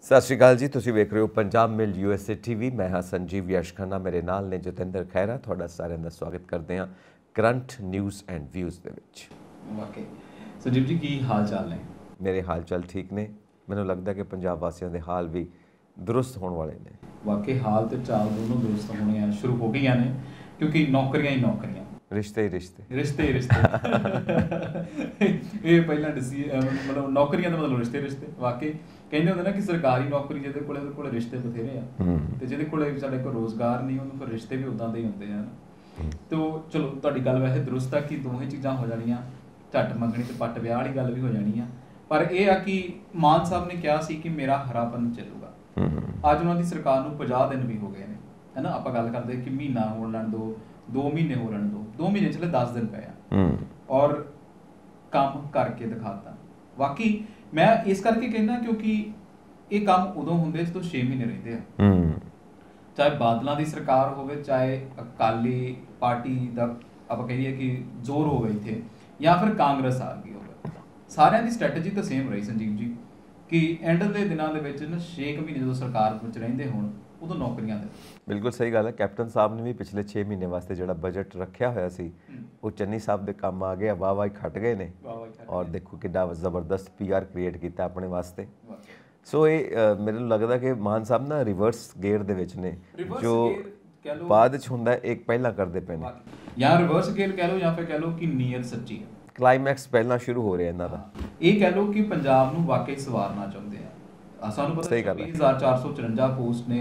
सत श्री अकाल जी, तुसीं वेख रहे हो पंजाब मिल USA TV। मैं हाँ संजीव यश खन्ना, मेरे नाल ने जतिंदर खैरा। तुहाडा सारिਆਂ ਦਾ स्वागत करते हैं करंट न्यूज़ एंड व्यूज़ ਦੇ ਵਿੱਚ। वाकई संजीव जी की हाल चाल ने? मेरे हाल चाल ठीक ने। ਮੈਨੂੰ लगਦਾ कि पंजाब वासियों के हाल भी दुरुस्त होने वाले ने। वाकई हाल तो चाल दोनों दुरुस्त होने शुरू हो गई ने, क्योंकि नौकरियां ही नौकरियां, रिश्ते ही रिश्ते, रिश्ते ही रिश्ते। ये पहला दसी मतलब नौकरियां का मतलब रिश्ते रिश्ते। वाकई कहते होंगे ना कि सरकारी नौकरी जिहदे कोल रिश्ते बथेरे आ ते जिहदे कोल साडे कोल रोजगार नहीं उन्होंने फिर रिश्ते भी उदां दे ही होंदे हैं। तो चलो तुहाडी गल वैसे दुरुस्त आ कि दोवें चीज़ां हो जाणियां, झट मंगणी ते पट विआह वाली गल भी हो जानी आ। पर यह आ कि मान साहब ने कहा सी कि मेरा हरापन चलूगा। अज उन्होंने सरकार नूं 50 दिन भी हो गए हैं, है ना। आपां गल करदे कि महीना हो लैण दो, 2 महीने हो लैण दो, 2 महीने चले 10 दिन पे आ और काम करके दिखाता। वाकई मैं इस करके कहना क्योंकि ये काम उदों होंदे जदों 6 महीने रहिंदे आ, चाहे बादलों की सरकार होवे, चाहे अकाली पार्टी का आप कहिए कि जोर होवे इत्थे, या फिर कांग्रेस आ गई होवे, सारिਆਂ ਦੀ स्ट्रैटेजी तो सेम रही संजीव जी कि एंड के दिनों के विच ना 6 महीने जो सरकार विच रहिंदे होण उदों नौकरियां दे। बिल्कुल सही गल है। कैप्टन साहब ने भी पिछले 6 महीने वास्ते जो बजट रखा होया सी वो चन्नी साहब के काम आ गया, वाह वाह खट गए ने। और देखो कि जबरदस्त PR क्रिएट किया अपने वास्ते। सो ये मेरे लगता कि मान साहब ना रिवर्स गेयर दे विच ने, जो बाद च हुंदा एक पहला करते पे ने, या रिवर्स गेयर कह लो या फिर कह लो कि नीयत सच्ची है। क्लाइमैक्स पहला शुरू हो रहा इन्हां दा। ये कह लो कि पंजाब नूं वाकई सवारना चाहुंदे आ। सानूं पता 20454 पोस्ट ने,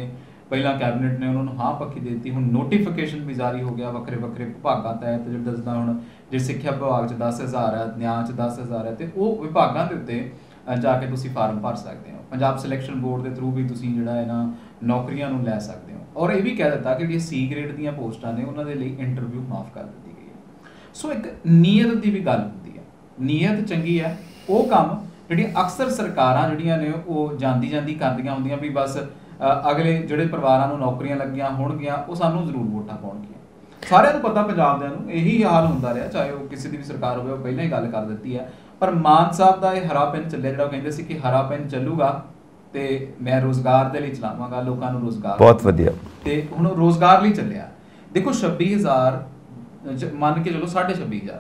पहला कैबिनेट ने उन्होंने हाँ पक्की देती, हुण नोटिफिकेशन भी जारी हो गया वक्रे वक्रे विभागां तहत। जो दसदा हुण जे सिੱਖਿਆ विभाग च 10,000 है, न्याय च 10,000 है, तो वो विभागां दे उत्ते जाके तुसीं फार्म भर सकते हो। पंजाब सिलैक्शन बोर्ड के थ्रू भी तुसीं जिहड़ा है ना नौकरियां नूं लै सकते हो। और ये भी कह दिता कि जिहड़ियां C ग्रेड दीयां पोस्टां ने उन्हां दे लई इंटरव्यू माफ कर दी गई है। सो एक नीयत की भी गल होंदी है, नीयत चंगी है। वो काम जिहड़ियां अक्सर सरकारां जिहड़ियां ने वो जांदी जांदी करदियां हुंदियां भी बस अगले जिहड़े परिवारां नूं नौकरियां लगियां होणगियां वो सानूं जरूर वोटां पाउणगियां। सारिਆਂ ਨੂੰ पता पंजाब दियां नूं यही हाल हुंदा रहा, चाहे वो किसी की भी सरकार होवे, वो पहले ही गल कर दी है। पर मान साहब का यह हरा पेन चलिया, जिहड़ा कहंदे सी कि हरा पेन चलूगा ते मैं रोजगार दे लई चलावांगा, लोकां नूं रोजगार बहुत वधिया ते हुण रोजगार लई चलिया। देखो 26,000 मान के चलो 26,500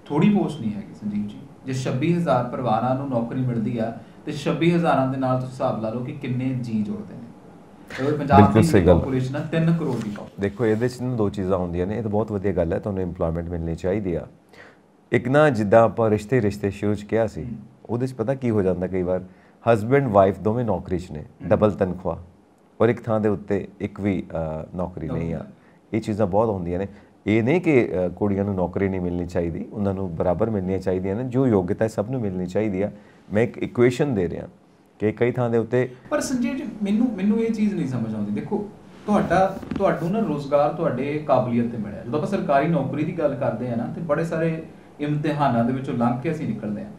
थोड़ी पोस्ट नहीं हैगी संजीव जी। जे 26,000 परिवारां नूं नौकरी मिलदी आ ते 26,000 दे नाल तुसीं हिसाब ला लो कि किन्ने जी जुड़दे ने। बिल्कुल सही गल। पॉपुलेशन 3 करोड़ की। देखो ये दो चीज़ां होंदियां ने, ये तो बहुत वधिया गल है, तुहानूं इंप्लॉयमेंट मिलनी चाहिए आ। एक ना जिद्दां आपां रिश्ते रिश्ते शुरू च कहा सी, उहदे च पता की हो जाता कई बार हसबैंड वाइफ दोवें नौकरी च ने, डबल तनख्वाह, और एक थां दे उत्ते एक भी नौकरी नहीं आ। ये चीज़ां बहुत होंदियां ने। ये नहीं कि कुड़ियां नूं नौकरी नहीं मिलनी चाहिए, उन्होंने बराबर मिलनी चाहिए ने, जो योग्यता है सब नूं मिलनी चाहिए आ। मैं एक इक्वेशन दे रहा कि कई थां दे उत्ते। पर संजीव जी मैनू ये चीज़ नहीं समझ आती। देखो तुहाडू ना रोजगार तुहाडे काबलियत ते मिलिਆ। ਜਦੋਂ ਆਪਾਂ सरकारी नौकरी की गल करते हैं ना तो बड़े सारे इम्तिहानां दे विचों लंघ के असीं निकलते हैं,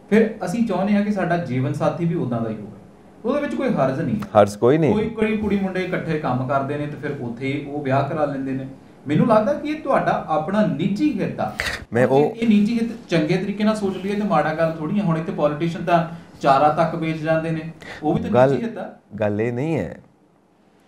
फिर असीं चाहुंदे हैं कि साडा जीवन साथी भी उदां दा ही होवे। ਉਹਦੇ ਵਿੱਚ ਕੋਈ ਹਰਜ ਨਹੀਂ, ਹਰਜ ਕੋਈ ਨਹੀਂ। ਕੋਈ ਕੁੜੀ ਮੁੰਡੇ ਇਕੱਠੇ ਕੰਮ ਕਰਦੇ ਨੇ ਤੇ ਫਿਰ ਉੱਥੇ ਹੀ ਉਹ ਵਿਆਹ ਕਰਾ ਲੈਂਦੇ ਨੇ। ਮੈਨੂੰ ਲੱਗਦਾ ਕਿ ਇਹ ਤੁਹਾਡਾ ਆਪਣਾ ਨਿੱਜੀ ਹਿੱਤ ਆ। ਮੈਂ ਉਹ ਇਹ ਨਿੱਜੀ ਹਿੱਤ ਚੰਗੇ ਤਰੀਕੇ ਨਾਲ ਸੋਚ ਲਈਏ ਤੇ ਮਾੜਾ ਗੱਲ ਥੋੜੀ ਆ। ਹੁਣ ਇੱਥੇ ਪੋਲੀਟੀਸ਼ੀਅਨ ਤਾਂ ਚਾਰਾ ਤੱਕ ਵੇਚ ਜਾਂਦੇ ਨੇ, ਉਹ ਵੀ ਤਾਂ ਨਿੱਜੀ ਹਿੱਤ ਆ। ਗੱਲ ਇਹ ਨਹੀਂ ਹੈ,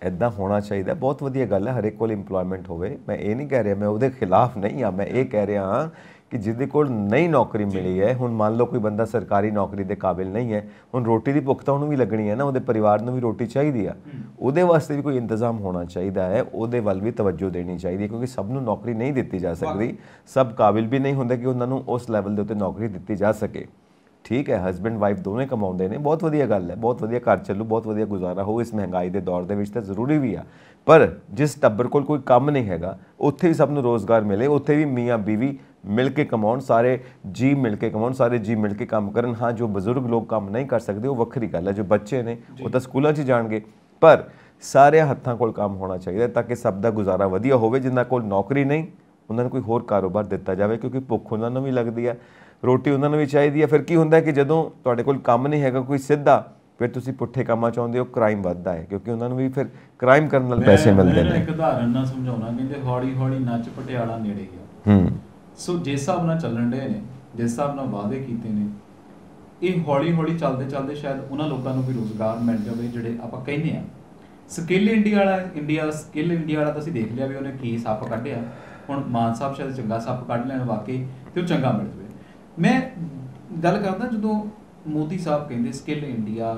ਇੱਦਾਂ ਹੋਣਾ ਚਾਹੀਦਾ। ਬਹੁਤ ਵਧੀਆ ਗੱਲ ਹੈ ਹਰ ਇੱਕ ਕੋਲ ਇੰਪਲੋਇਮੈਂਟ ਹੋਵੇ। ਮੈਂ ਇਹ ਨਹੀਂ ਕਹਿ ਰਿਹਾ, ਮੈਂ ਉਹਦੇ ਖਿਲਾਫ ਨਹੀਂ ਆ। ਮੈਂ ਇਹ ਕਹਿ ਰਿਹਾ ਹਾਂ कि जिहदे कोल नई नौकरी मिली है, हुण मान लो कोई बंदा सरकारी नौकरी के काबिल नहीं है, हुण रोटी की भुख तो उन्होंने भी लगनी है ना, उहदे परिवार नूं भी रोटी चाहिए आ, उहदे वास्ते भी कोई इंतजाम होना चाहिए है, उहदे वल भी तवज्जो देनी चाहिए, क्योंकि सब नूं नौकरी नहीं दी जा सकती। सब काबिल भी नहीं होंदे कि उन्होंने उस लैवल के उत्ते नौकरी दी जा सके। ठीक है, हसबैंड वाइफ दोवें कमाउंदे ने, बहुत वधिया गल है, बहुत वधिया घर चलू, बहुत वधिया गुजारा हो। इस महंगाई के दौर दे विच तां जरूरी भी आ। पर जिस टब्बर कोल कोई काम नहीं हैगा, उत्थे भी सब नूं रोज़गार मिले, उत्थे भी मियाँ बीवी मिल के कमाउण, सारे जी मिल के कमाउण, सारे जी मिल के काम करन। हाँ, जो बजुर्ग लोग काम नहीं कर सकते वो वक्री गल है, जो बच्चे ने वो तो स्कूलों च जाणगे, पर सारे हत्थां कोल काम होना चाहिए ताकि सब दा गुजारा वधिया होवे। जिन्हां कोल नौकरी नहीं उन्होंने कोई होर कारोबार दिता जाए, क्योंकि भुख उन्होंने भी लगती है, रोटी उन्होंने भी चाहिए है। फिर की होंदा है कि जदों तुहाडे कोल काम नहीं हैगा कोई सीधा, फिर तुसीं पुट्ठे कामां चाहुंदे हो, क्राइम वधदा है, क्योंकि उन्होंने भी फिर क्राइम करन नाल पैसे मिलदे ने। एक उदाहरण नाल समझाउणा, कहंदे हौली हौली नच पटियाला नेड़े गया। सो जिस हिसाब नाल ਚੱਲਣ ਡੇ ਨੇ, जिस हिसाब नाल वादे कीते ने, ਇਹ ਹੌਲੀ ਹੌਲੀ ਚੱਲਦੇ ਚੱਲਦੇ ਸ਼ਾਇਦ ਉਹਨਾਂ ਲੋਕਾਂ ਨੂੰ ਵੀ ਰੋਜ਼ਗਾਰ ਮਿਲ ਜਾਵੇ ਜਿਹੜੇ ਆਪਾਂ ਕਹਿੰਦੇ ਆ ਸਕਿੱਲ ਇੰਡੀਆ ਸਕਿੱਲ ਇੰਡੀਆ ਵਾਲਾ ਤਾਂ ਅਸੀਂ ਦੇਖ ਲਿਆ ਵੀ ਉਹਨੇ ਕੀ ਸੱਪ ਕੱਢਿਆ। ਹੁਣ ਮਾਨ ਸਾਹਿਬ ਸ਼ਾਇਦ ਚੰਗਾ ਸੱਪ ਕੱਢ ਲੈਣ ਵਾਕਈ ਤੇ ਉਹ ਚੰਗਾ ਮਿਲ ਜਾਵੇ। ਮੈਂ ਗੱਲ ਕਰਦਾ ਜਦੋਂ ਮੋਦੀ ਸਾਹਿਬ ਕਹਿੰਦੇ ਸਕਿੱਲ ਇੰਡੀਆ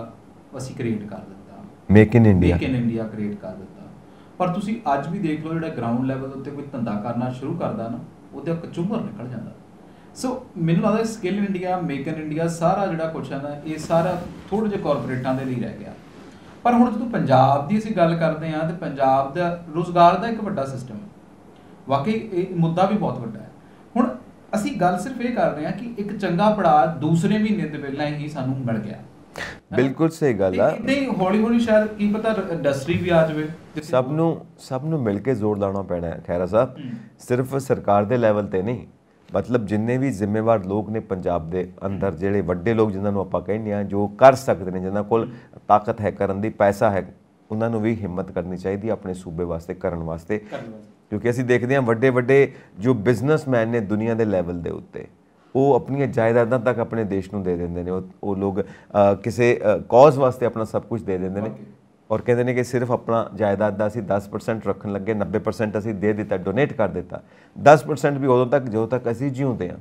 ਅਸੀਂ ਕ੍ਰੀਏਟ ਕਰ ਦਿੱਤਾ, ਮੇਕ ਇਨ ਇੰਡੀਆ ਕ੍ਰੀਏਟ ਕਰ ਦਿੱਤਾ, ਪਰ ਤੁਸੀਂ ਅੱਜ ਵੀ ਦੇਖ ਲਓ ਜਿਹੜਾ ਗਰਾਊਂਡ ਲੈਵਲ ਉੱਤੇ ਕੋਈ ਧੰਦਾ ਕਰਨਾ ਸ਼ੁਰੂ ਕਰਦਾ ਨਾ ਉਹਦੇ ਕਚੂਮਰ ਨਿਕਲ ਜਾਂਦਾ। ਸੋ ਮੈਨੂੰ ਲੱਗਦਾ skill India, make in India ਸਾਰਾ ਜਿਹੜਾ ਕੁਛ ਹੈ ਨਾ ਇਹ ਸਾਰਾ ਥੋੜ੍ਹੇ ਜਿਹੇ ਕਾਰਪੋਰੇਟਾਂ ਦੇ ਲਈ ਰਹਿ ਗਿਆ। ਪਰ ਹੁਣ ਜਦੋਂ ਪੰਜਾਬ ਦੀ ਅਸੀਂ ਗੱਲ ਕਰਦੇ ਹਾਂ ਤੇ ਪੰਜਾਬ ਦਾ ਰੁਜ਼ਗਾਰ ਦਾ ਇੱਕ ਵੱਡਾ ਸਿਸਟਮ ਹੈ, ਵਾਕਈ ਇਹ ਮੁੱਦਾ ਵੀ ਬਹੁਤ ਵੱਡਾ ਹੈ। ਹੁਣ ਅਸੀਂ ਗੱਲ ਸਿਰਫ ਇਹ ਕਰ ਰਹੇ ਹਾਂ ਕਿ ਇੱਕ ਚੰਗਾ ਪੜਾਅ ਦੂਸਰੇ ਮਹੀਨੇ ਦੇ ਪਹਿਲਾਂ ਹੀ ਸਾਨੂੰ ਮਿਲ ਗਿਆ। ਬਿਲਕੁਲ ਸਹੀ ਗੱਲ ਆ। ਇੱਦਾਂ ਹੀ ਹੌਲੀ ਹੌਲੀ ਸ਼ਾਇਦ ਕੀ ਪਤਾ ਇੰਡਸਟਰੀ ਵੀ ਆ ਜਾਵੇ। ਸਭ ਨੂੰ ਮਿਲ ਕੇ ਜ਼ੋਰ ਲਾਉਣਾ ਪੈਣਾ ਹੈ ਖੈਰਾ ਸਾਹਿਬ, ਸਿਰਫ ਸਰਕਾਰ ਦੇ ਲੈਵਲ ਤੇ ਨਹੀਂ। ਮਤਲਬ ਜਿੰਨੇ ਵੀ ਜ਼ਿੰਮੇਵਾਰ ਲੋਕ ਨੇ ਪੰਜਾਬ ਦੇ ਅੰਦਰ, ਜਿਹੜੇ ਵੱਡੇ ਲੋਕ ਜਿਨ੍ਹਾਂ ਨੂੰ ਆਪਾਂ ਕਹਿੰਦੇ ਹਾਂ ਜੋ ਕਰ ਸਕਦੇ ਨੇ, ਜਿਨ੍ਹਾਂ ਕੋਲ ਤਾਕਤ ਹੈ ਕਰਨ ਦੀ, ਪੈਸਾ ਹੈ, ਉਹਨਾਂ ਨੂੰ ਵੀ ਹਿੰਮਤ ਕਰਨੀ ਚਾਹੀਦੀ ਆਪਣੇ ਸੂਬੇ ਵਾਸਤੇ ਕਰਨ ਵਾਸਤੇ। ਕਿਉਂਕਿ ਅਸੀਂ ਦੇਖਦੇ ਹਾਂ ਵੱਡੇ ਜੋ ਬਿਜ਼ਨਸਮੈਨ ਨੇ ਦੁਨੀਆ ਦੇ ਲੈਵਲ ਦੇ ਉੱਤੇ, ਉਹ ਆਪਣੀਆਂ ਜਾਇਦਾਦਾਂ ਤੱਕ ਆਪਣੇ ਦੇਸ਼ ਨੂੰ ਦੇ ਦਿੰਦੇ ਨੇ। ਉਹ ਲੋਕ ਕਿਸੇ ਕੌਜ਼ ਵਾਸਤੇ ਆਪਣਾ ਸਭ ਕੁਝ ਦੇ ਦਿੰਦੇ ਨੇ ਔਰ ਕਹਿੰਦੇ ਨੇ ਕਿ ਸਿਰਫ ਆਪਣਾ ਜਾਇਦਾਦ ਦਾ ਅਸੀਂ 10% ਰੱਖਣ ਲੱਗੇ, 90% ਅਸੀਂ ਦੇ ਦਿੱਤਾ, ਡੋਨੇਟ ਕਰ ਦਿੱਤਾ। 10% ਵੀ ਉਦੋਂ ਤੱਕ ਜਦੋਂ ਤੱਕ ਅਸੀਂ ਜਿਉਂਦੇ ਹਾਂ,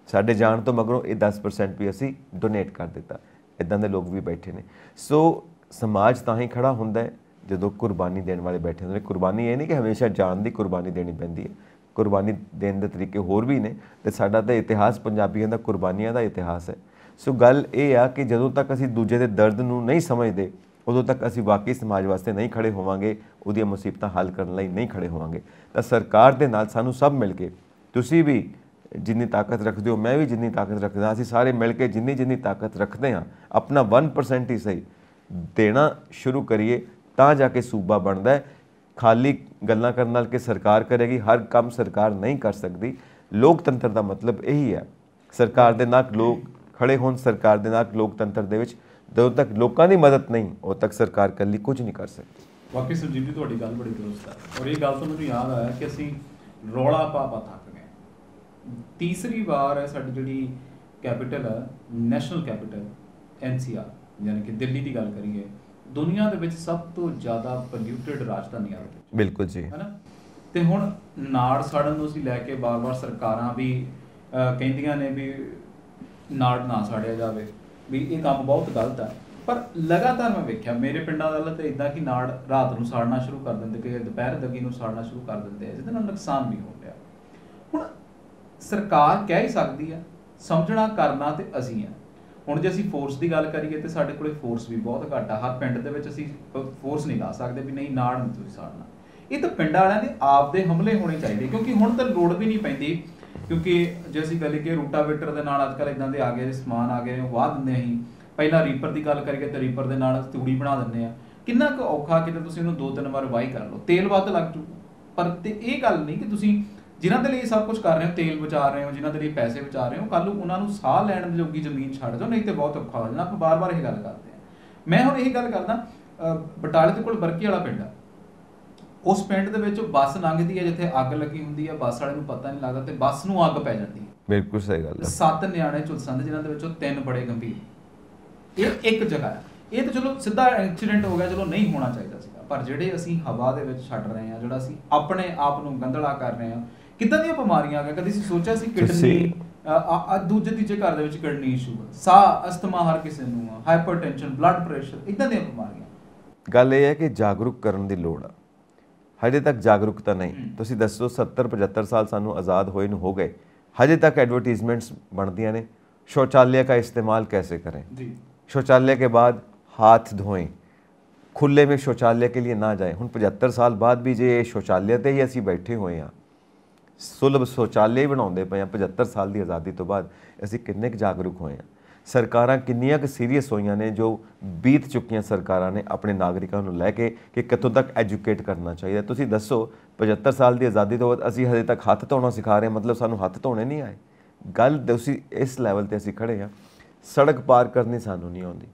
ਸਾਡੇ ਜਾਣ ਤੋਂ ਮਗਰੋਂ ਇਹ 10% ਵੀ ਅਸੀਂ ਡੋਨੇਟ ਕਰ ਦਿੱਤਾ। ਇੱਦਾਂ ਦੇ ਲੋਕ ਵੀ ਬੈਠੇ ਨੇ। ਸੋ ਸਮਾਜ ਤਾਂ ਹੀ ਖੜਾ ਹੁੰਦਾ ਹੈ ਜਦੋਂ ਕੁਰਬਾਨੀ ਦੇਣ ਵਾਲੇ ਬੈਠੇ ਹੁੰਦੇ ਨੇ। ਕੁਰਬਾਨੀ ਇਹ ਨਹੀਂ ਕਿ ਹਮੇਸ਼ਾ ਜਾਨ ਦੀ ਕੁਰਬਾਨੀ ਦੇਣੀ ਪੈਂਦੀ ਹੈ, ਕੁਰਬਾਨੀ ਦੇਣ ਦੇ ਤਰੀਕੇ ਹੋਰ ਵੀ ਨੇ ਤੇ ਸਾਡਾ ਤਾਂ ਇਤਿਹਾਸ ਪੰਜਾਬੀਆਂ ਦਾ ਕੁਰਬਾਨੀਆਂ ਦਾ ਇਤਿਹਾਸ ਹੈ। ਸੋ ਗੱਲ ਇਹ ਆ ਕਿ ਜਦੋਂ ਤੱਕ ਅਸੀਂ ਦੂਜੇ ਦੇ ਦਰਦ ਨੂੰ ਨਹੀਂ ਸਮਝਦੇ ਉਦੋਂ ਤੱਕ ਅਸੀਂ ਵਾਕਈ ਸਮਾਜ ਵਾਸਤੇ ਨਹੀਂ ਖੜੇ ਹੋਵਾਂਗੇ, ਉਹਦੀਆਂ ਮੁਸੀਬਤਾਂ ਹੱਲ ਕਰਨ ਲਈ ਨਹੀਂ ਖੜੇ ਹੋਵਾਂਗੇ। ਤਾਂ ਸਰਕਾਰ ਦੇ ਨਾਲ ਸਾਨੂੰ ਸਭ ਮਿਲ ਕੇ, ਤੁਸੀਂ ਵੀ ਜਿੰਨੀ ਤਾਕਤ ਰੱਖਦੇ ਹੋ, ਮੈਂ ਵੀ ਜਿੰਨੀ ਤਾਕਤ ਰੱਖਦਾ, ਅਸੀਂ ਸਾਰੇ ਮਿਲ ਕੇ ਜਿੰਨੀ ਤਾਕਤ ਰੱਖਦੇ ਹਾਂ ਆਪਣਾ 1% ਹੀ ਸਹੀ ਦੇਣਾ ਸ਼ੁਰੂ ਕਰੀਏ ਤਾਂ ਜਾ ਕੇ ਸੂਬਾ ਬਣਦਾ ਹੈ। ਖਾਲੀ ਗੱਲਾਂ ਕਰਨ ਨਾਲ ਕਿ ਸਰਕਾਰ ਕਰੇਗੀ, ਹਰ ਕੰਮ ਸਰਕਾਰ ਨਹੀਂ ਕਰ ਸਕਦੀ। ਲੋਕਤੰਤਰ ਦਾ ਮਤਲਬ ਇਹੀ ਹੈ, ਸਰਕਾਰ ਦੇ ਨਾਲ ਲੋਕ ਖੜੇ ਹੋਣ, ਸਰਕਾਰ ਦੇ ਨਾਲ ਲੋਕਤੰਤਰ ਦੇ ਵਿੱਚ ਜਦੋਂ ਤੱਕ ਲੋਕਾਂ ਦੀ ਮਦਦ ਨਹੀਂ ਉਦੋਂ ਤੱਕ ਸਰਕਾਰ ਇਕੱਲੀ ਕੁਝ ਨਹੀਂ ਕਰ ਸਕਦੀ। ਵਾਕਈ ਸੁਰਜੀਤ ਜੀ ਤੁਹਾਡੀ ਗੱਲ ਬੜੀ ਦਰੁਸਤ ਹੈ ਔਰ ਇਹ ਗੱਲ ਤੋਂ ਮੈਨੂੰ ਯਾਦ ਆਇਆ ਕਿ ਅਸੀਂ ਰੌਲਾ ਪਾ ਥੱਕ ਗਏ। ਤੀਸਰੀ ਵਾਰ ਹੈ ਸਾਡੀ ਜਿਹੜੀ ਕੈਪੀਟਲ ਹੈ, ਨੈਸ਼ਨਲ ਕੈਪੀਟਲ NCR, ਯਾਨੀ ਕਿ ਦਿੱਲੀ ਦੀ ਗੱਲ ਕਰੀਏ, ਦੁਨੀਆ ਦੇ ਵਿੱਚ ਸਭ ਤੋਂ ਜ਼ਿਆਦਾ ਪੋਲਿਊਟਡ ਰਾਜਧਾਨੀਆਂ ਦੇ ਵਿੱਚ। ਬਿਲਕੁਲ ਜੀ, ਹੈ ਨਾ। ਤੇ ਹੁਣ ਨਾੜ ਸਾੜਨ ਨੂੰ ਅਸੀਂ ਲੈ ਕੇ ਵਾਰ-ਵਾਰ ਸਰਕਾਰਾਂ ਵੀ ਕਹਿੰਦੀਆਂ ਨੇ ਵੀ ਨਾੜ ਨਾ ਸਾੜਿਆ ਜਾਵੇ, ਵੀ ਇਹ ਕੰਮ ਬਹੁਤ ਗਲਤ ਹੈ। ਪਰ ਲਗਾਤਾਰ ਮੈਂ ਵੇਖਿਆ ਮੇਰੇ ਪਿੰਡਾਂ ਵੱਲ ਤਾਂ ਇੱਦਾਂ ਕਿ ਨਾੜ ਰਾਤ ਨੂੰ ਸਾੜਨਾ ਸ਼ੁਰੂ ਕਰ ਦਿੰਦੇ, ਕਿ ਦੁਪਹਿਰ ਦਗੀ ਨੂੰ ਸਾੜਨਾ ਸ਼ੁਰੂ ਕਰ ਦਿੰਦੇ ਆ, ਜਿਹਦੇ ਨਾਲ ਨੁਕਸਾਨ ਵੀ ਹੋ ਰਿਹਾ। ਹੁਣ ਸਰਕਾਰ ਕਹਿ ਹੀ ਸਕਦੀ ਆ, ਸਮਝਣਾ ਕਰਨਾ ਤੇ ਅਸੀਂ ਆ। ਹੁਣ ਜੇ ਅਸੀਂ ਫੋਰਸ ਦੀ ਗੱਲ ਕਰੀਏ ਤੇ ਸਾਡੇ ਕੋਲੇ ਫੋਰਸ ਵੀ ਬਹੁਤ ਘੱਟ ਆ। ਹਰ ਪਿੰਡ ਦੇ ਵਿੱਚ ਅਸੀਂ ਫੋਰਸ ਨਹੀਂ ਲਾ ਸਕਦੇ ਵੀ ਨਹੀਂ ਨਾੜ ਨਹੀਂ ਤੁਸੀਂ ਸਾੜਨਾ। ਇਹ ਤਾਂ ਪਿੰਡਾਂ ਵਾਲਿਆਂ ਦੇ ਆਪ ਦੇ ਹਮਲੇ ਹੋਣੇ ਚਾਹੀਦੇ, ਕਿਉਂਕਿ ਹੁਣ ਤਾਂ ਲੋੜ ਵੀ ਨਹੀਂ ਪੈਂਦੀ। ਕਿਉਂਕਿ ਜੇ ਅਸੀਂ ਗੱਲ ਕਰੀਏ ਰੂਟਾਵੇਟਰ ਦੇ ਨਾਲ ਅੱਜ ਕੱਲ੍ਹ ਇੱਦਾਂ ਦੇ ਆ ਗਏ ਸਮਾਨ ਆ ਗਏ, ਉਹ ਵਾਹ ਦਿੰਦੇ ਅਸੀਂ। ਪਹਿਲਾਂ ਰੀਪਰ ਦੀ ਗੱਲ ਕਰੀਏ ਤਾਂ ਰੀਪਰ ਦੇ ਨਾਲ ਤੂੜੀ ਬਣਾ ਦਿੰਦੇ ਆ। ਕਿੰਨਾ ਕੁ ਔਖਾ ਕਿਤੇ ਤੁਸੀਂ ਉਹਨੂੰ 2-3 ਵਾਰ ਵਾਹੀ ਕਰ ਲਓ, ਤੇਲ ਵੱਧ ਲੱਗ ਜੂ। ਪਰ ਤੇ ਇਹ ਗੱਲ ਨਹੀਂ ਕਿ ਤੁਸੀਂ ਜਿਨ੍ਹਾਂ ਦੇ ਲਈ ਸਭ ਕੁਝ ਕਰ ਰਹੇ ਹੋ, ਤੇਲ ਬਚਾ ਰਹੇ ਹੋ, ਜਿਨ੍ਹਾਂ ਦੇ ਲਈ ਪੈਸੇ ਬਚਾ ਰਹੇ ਹੋ, ਕੱਲ੍ਹ ਨੂੰ ਉਹਨਾਂ ਨੂੰ ਸਾਹ ਲੈਣ ਦੀ ਜੋਗੀ ਜ਼ਮੀਨ ਛੱਡ ਦਿਓ, ਨਹੀਂ ਤੇ ਬਹੁਤ ਔਖਾ ਹੋ ਜਾਣਾ। ਆਪਾਂ ਬਾਰ-ਬਾਰ ਇਹ ਗੱਲ ਕਰਦੇ ਹਾਂ। ਮੈਂ ਹੁਣ ਇਹੀ ਗੱਲ ਕਰਦਾ, ਬਟਾਲੇ ਦੇ ਕੋਲ ਬਰਕੀ ਵਾਲਾ ਪਿੰਡ ਆ, ਉਸ ਪਿੰਡ ਦੇ ਵਿੱਚ ਬੱਸ ਲੰਘਦੀ ਹੈ ਜਿੱਥੇ ਅੱਗ ਲੱਗੀ ਹੁੰਦੀ ਹੈ, ਬੱਸ ਵਾਲੇ ਨੂੰ ਪਤਾ ਨਹੀਂ ਲੱਗਦਾ ਤੇ ਬੱਸ ਨੂੰ ਅੱਗ ਪੈ ਜਾਂਦੀ ਹੈ। ਬਿਲਕੁਲ ਸਹੀ ਗੱਲ ਹੈ। 7 ਨਿਆਣੇ ਝੁਲਸਣ, ਜਿਨ੍ਹਾਂ ਦੇ ਵਿੱਚੋਂ 3 ਬੜੇ ਗੰਭੀਰ। ਇਹ ਇੱਕ ਜਗ੍ਹਾ ਹੈ। ਇਹ ਤਾਂ ਚਲੋ ਸਿੱਧਾ ਐਕਸੀਡੈਂਟ ਹੋ ਗਿਆ, ਚਲੋ ਨਹੀਂ ਹੋਣਾ ਚਾਹੀਦਾ ਸੀਗਾ। ਪਰ ਜਿਹੜੇ ਅਸੀਂ ਹਵਾ ਦੇ ਵਿੱਚ ਛੱਡ ਰਹੇ ਹਾਂ, ਜਿਹੜਾ ਅਸੀਂ ਆਪਣੇ ਆਪ ਨੂੰ ਗੰਧਲਾ ਕਰ ਰਹੇ ਹਾਂ, ਕਿੱਦਾਂ ਦੀਆਂ ਬਿਮਾਰੀਆਂ ਆ ਗਈਆਂ। ਕਦੀ ਅਸੀਂ ਸੋਚਿਆ ਸੀ ਕਿਡਨੀ, ਦੂਜੇ ਤੀਜੇ ਘਰ ਦੇ ਵਿੱਚ ਕਿਡਨੀ ਇਸ਼ੂ, ਸਾਹ, ਅਸਥਮਾ ਹਰ ਕਿਸੇ ਨੂੰ, ਹਾਈਪਰਟੈਂਸ਼ਨ, ਬਲੱਡ ਪ੍ਰੈਸ਼ਰ, ਇੱਦਾਂ ਦੀਆਂ ਬਿਮਾਰੀਆਂ। ਗੱਲ ਇਹ ਹੈ ਕਿ ਜਾਗਰੂਕ ਕਰਨ ਦੀ ਲੋੜ ਆ। ਹਜੇ ਤੱਕ ਜਾਗਰੂਕਤਾ ਨਹੀਂ। ਤੁਸੀਂ ਦੱਸੋ 70-75 ਸਾਲ ਸਾਨੂੰ ਆਜ਼ਾਦ ਹੋਏ ਨੂੰ ਹੋ ਗਏ, ਹਜੇ ਤੱਕ एडवर्टीजमेंट्स बनती ने शौचालय का इस्तेमाल कैसे करें, शौचालय के बाद हाथ धोएं, खुले में शौचालय के लिए ना जाएं। ਹੁਣ 75 ਸਾਲ ਬਾਅਦ ਵੀ ਜੇ शौचालय ਤੇ ਹੀ ਅਸੀਂ ਬੈਠੇ ਹੋਏ ਹਾਂ, ਸੁਲਭ शौचालय ਹੀ ਬਣਾਉਂਦੇ ਪਏ ਹਾਂ 75 ਸਾਲ ਦੀ ਆਜ਼ਾਦੀ ਤੋਂ ਬਾਅਦ, ਅਸੀਂ ਕਿੰਨੇ ਕੁ ਜਾਗਰੂਕ ਹੋਏ ਹਾਂ। ਸਰਕਾਰਾਂ ਕਿੰਨੀਆਂ ਕੁ ਸੀਰੀਅਸ ਹੋਈਆਂ ਨੇ, ਜੋ ਬੀਤ ਚੁੱਕੀਆਂ ਸਰਕਾਰਾਂ ਨੇ ਆਪਣੇ ਨਾਗਰਿਕਾਂ ਨੂੰ ਲੈ ਕੇ ਕਿ ਕਿੱਥੋਂ ਤੱਕ ਐਜੂਕੇਟ ਕਰਨਾ ਚਾਹੀਦਾ। ਤੁਸੀਂ ਦੱਸੋ 75 ਸਾਲ ਦੀ ਆਜ਼ਾਦੀ ਤੋਂ ਬਾਅਦ ਅਸੀਂ ਹਜੇ ਤੱਕ ਹੱਥ ਧੋਣਾ ਸਿਖਾ ਰਹੇ, ਮਤਲਬ ਸਾਨੂੰ ਹੱਥ ਧੋਣੇ ਨਹੀਂ ਆਏ। ਗੱਲ ਤੁਸੀਂ ਇਸ ਲੈਵਲ ਤੇ ਅਸੀਂ ਖੜੇ ਹਾਂ। ਸੜਕ ਪਾਰ ਕਰਨੀ ਸਾਨੂੰ ਨਹੀਂ ਆਉਂਦੀ,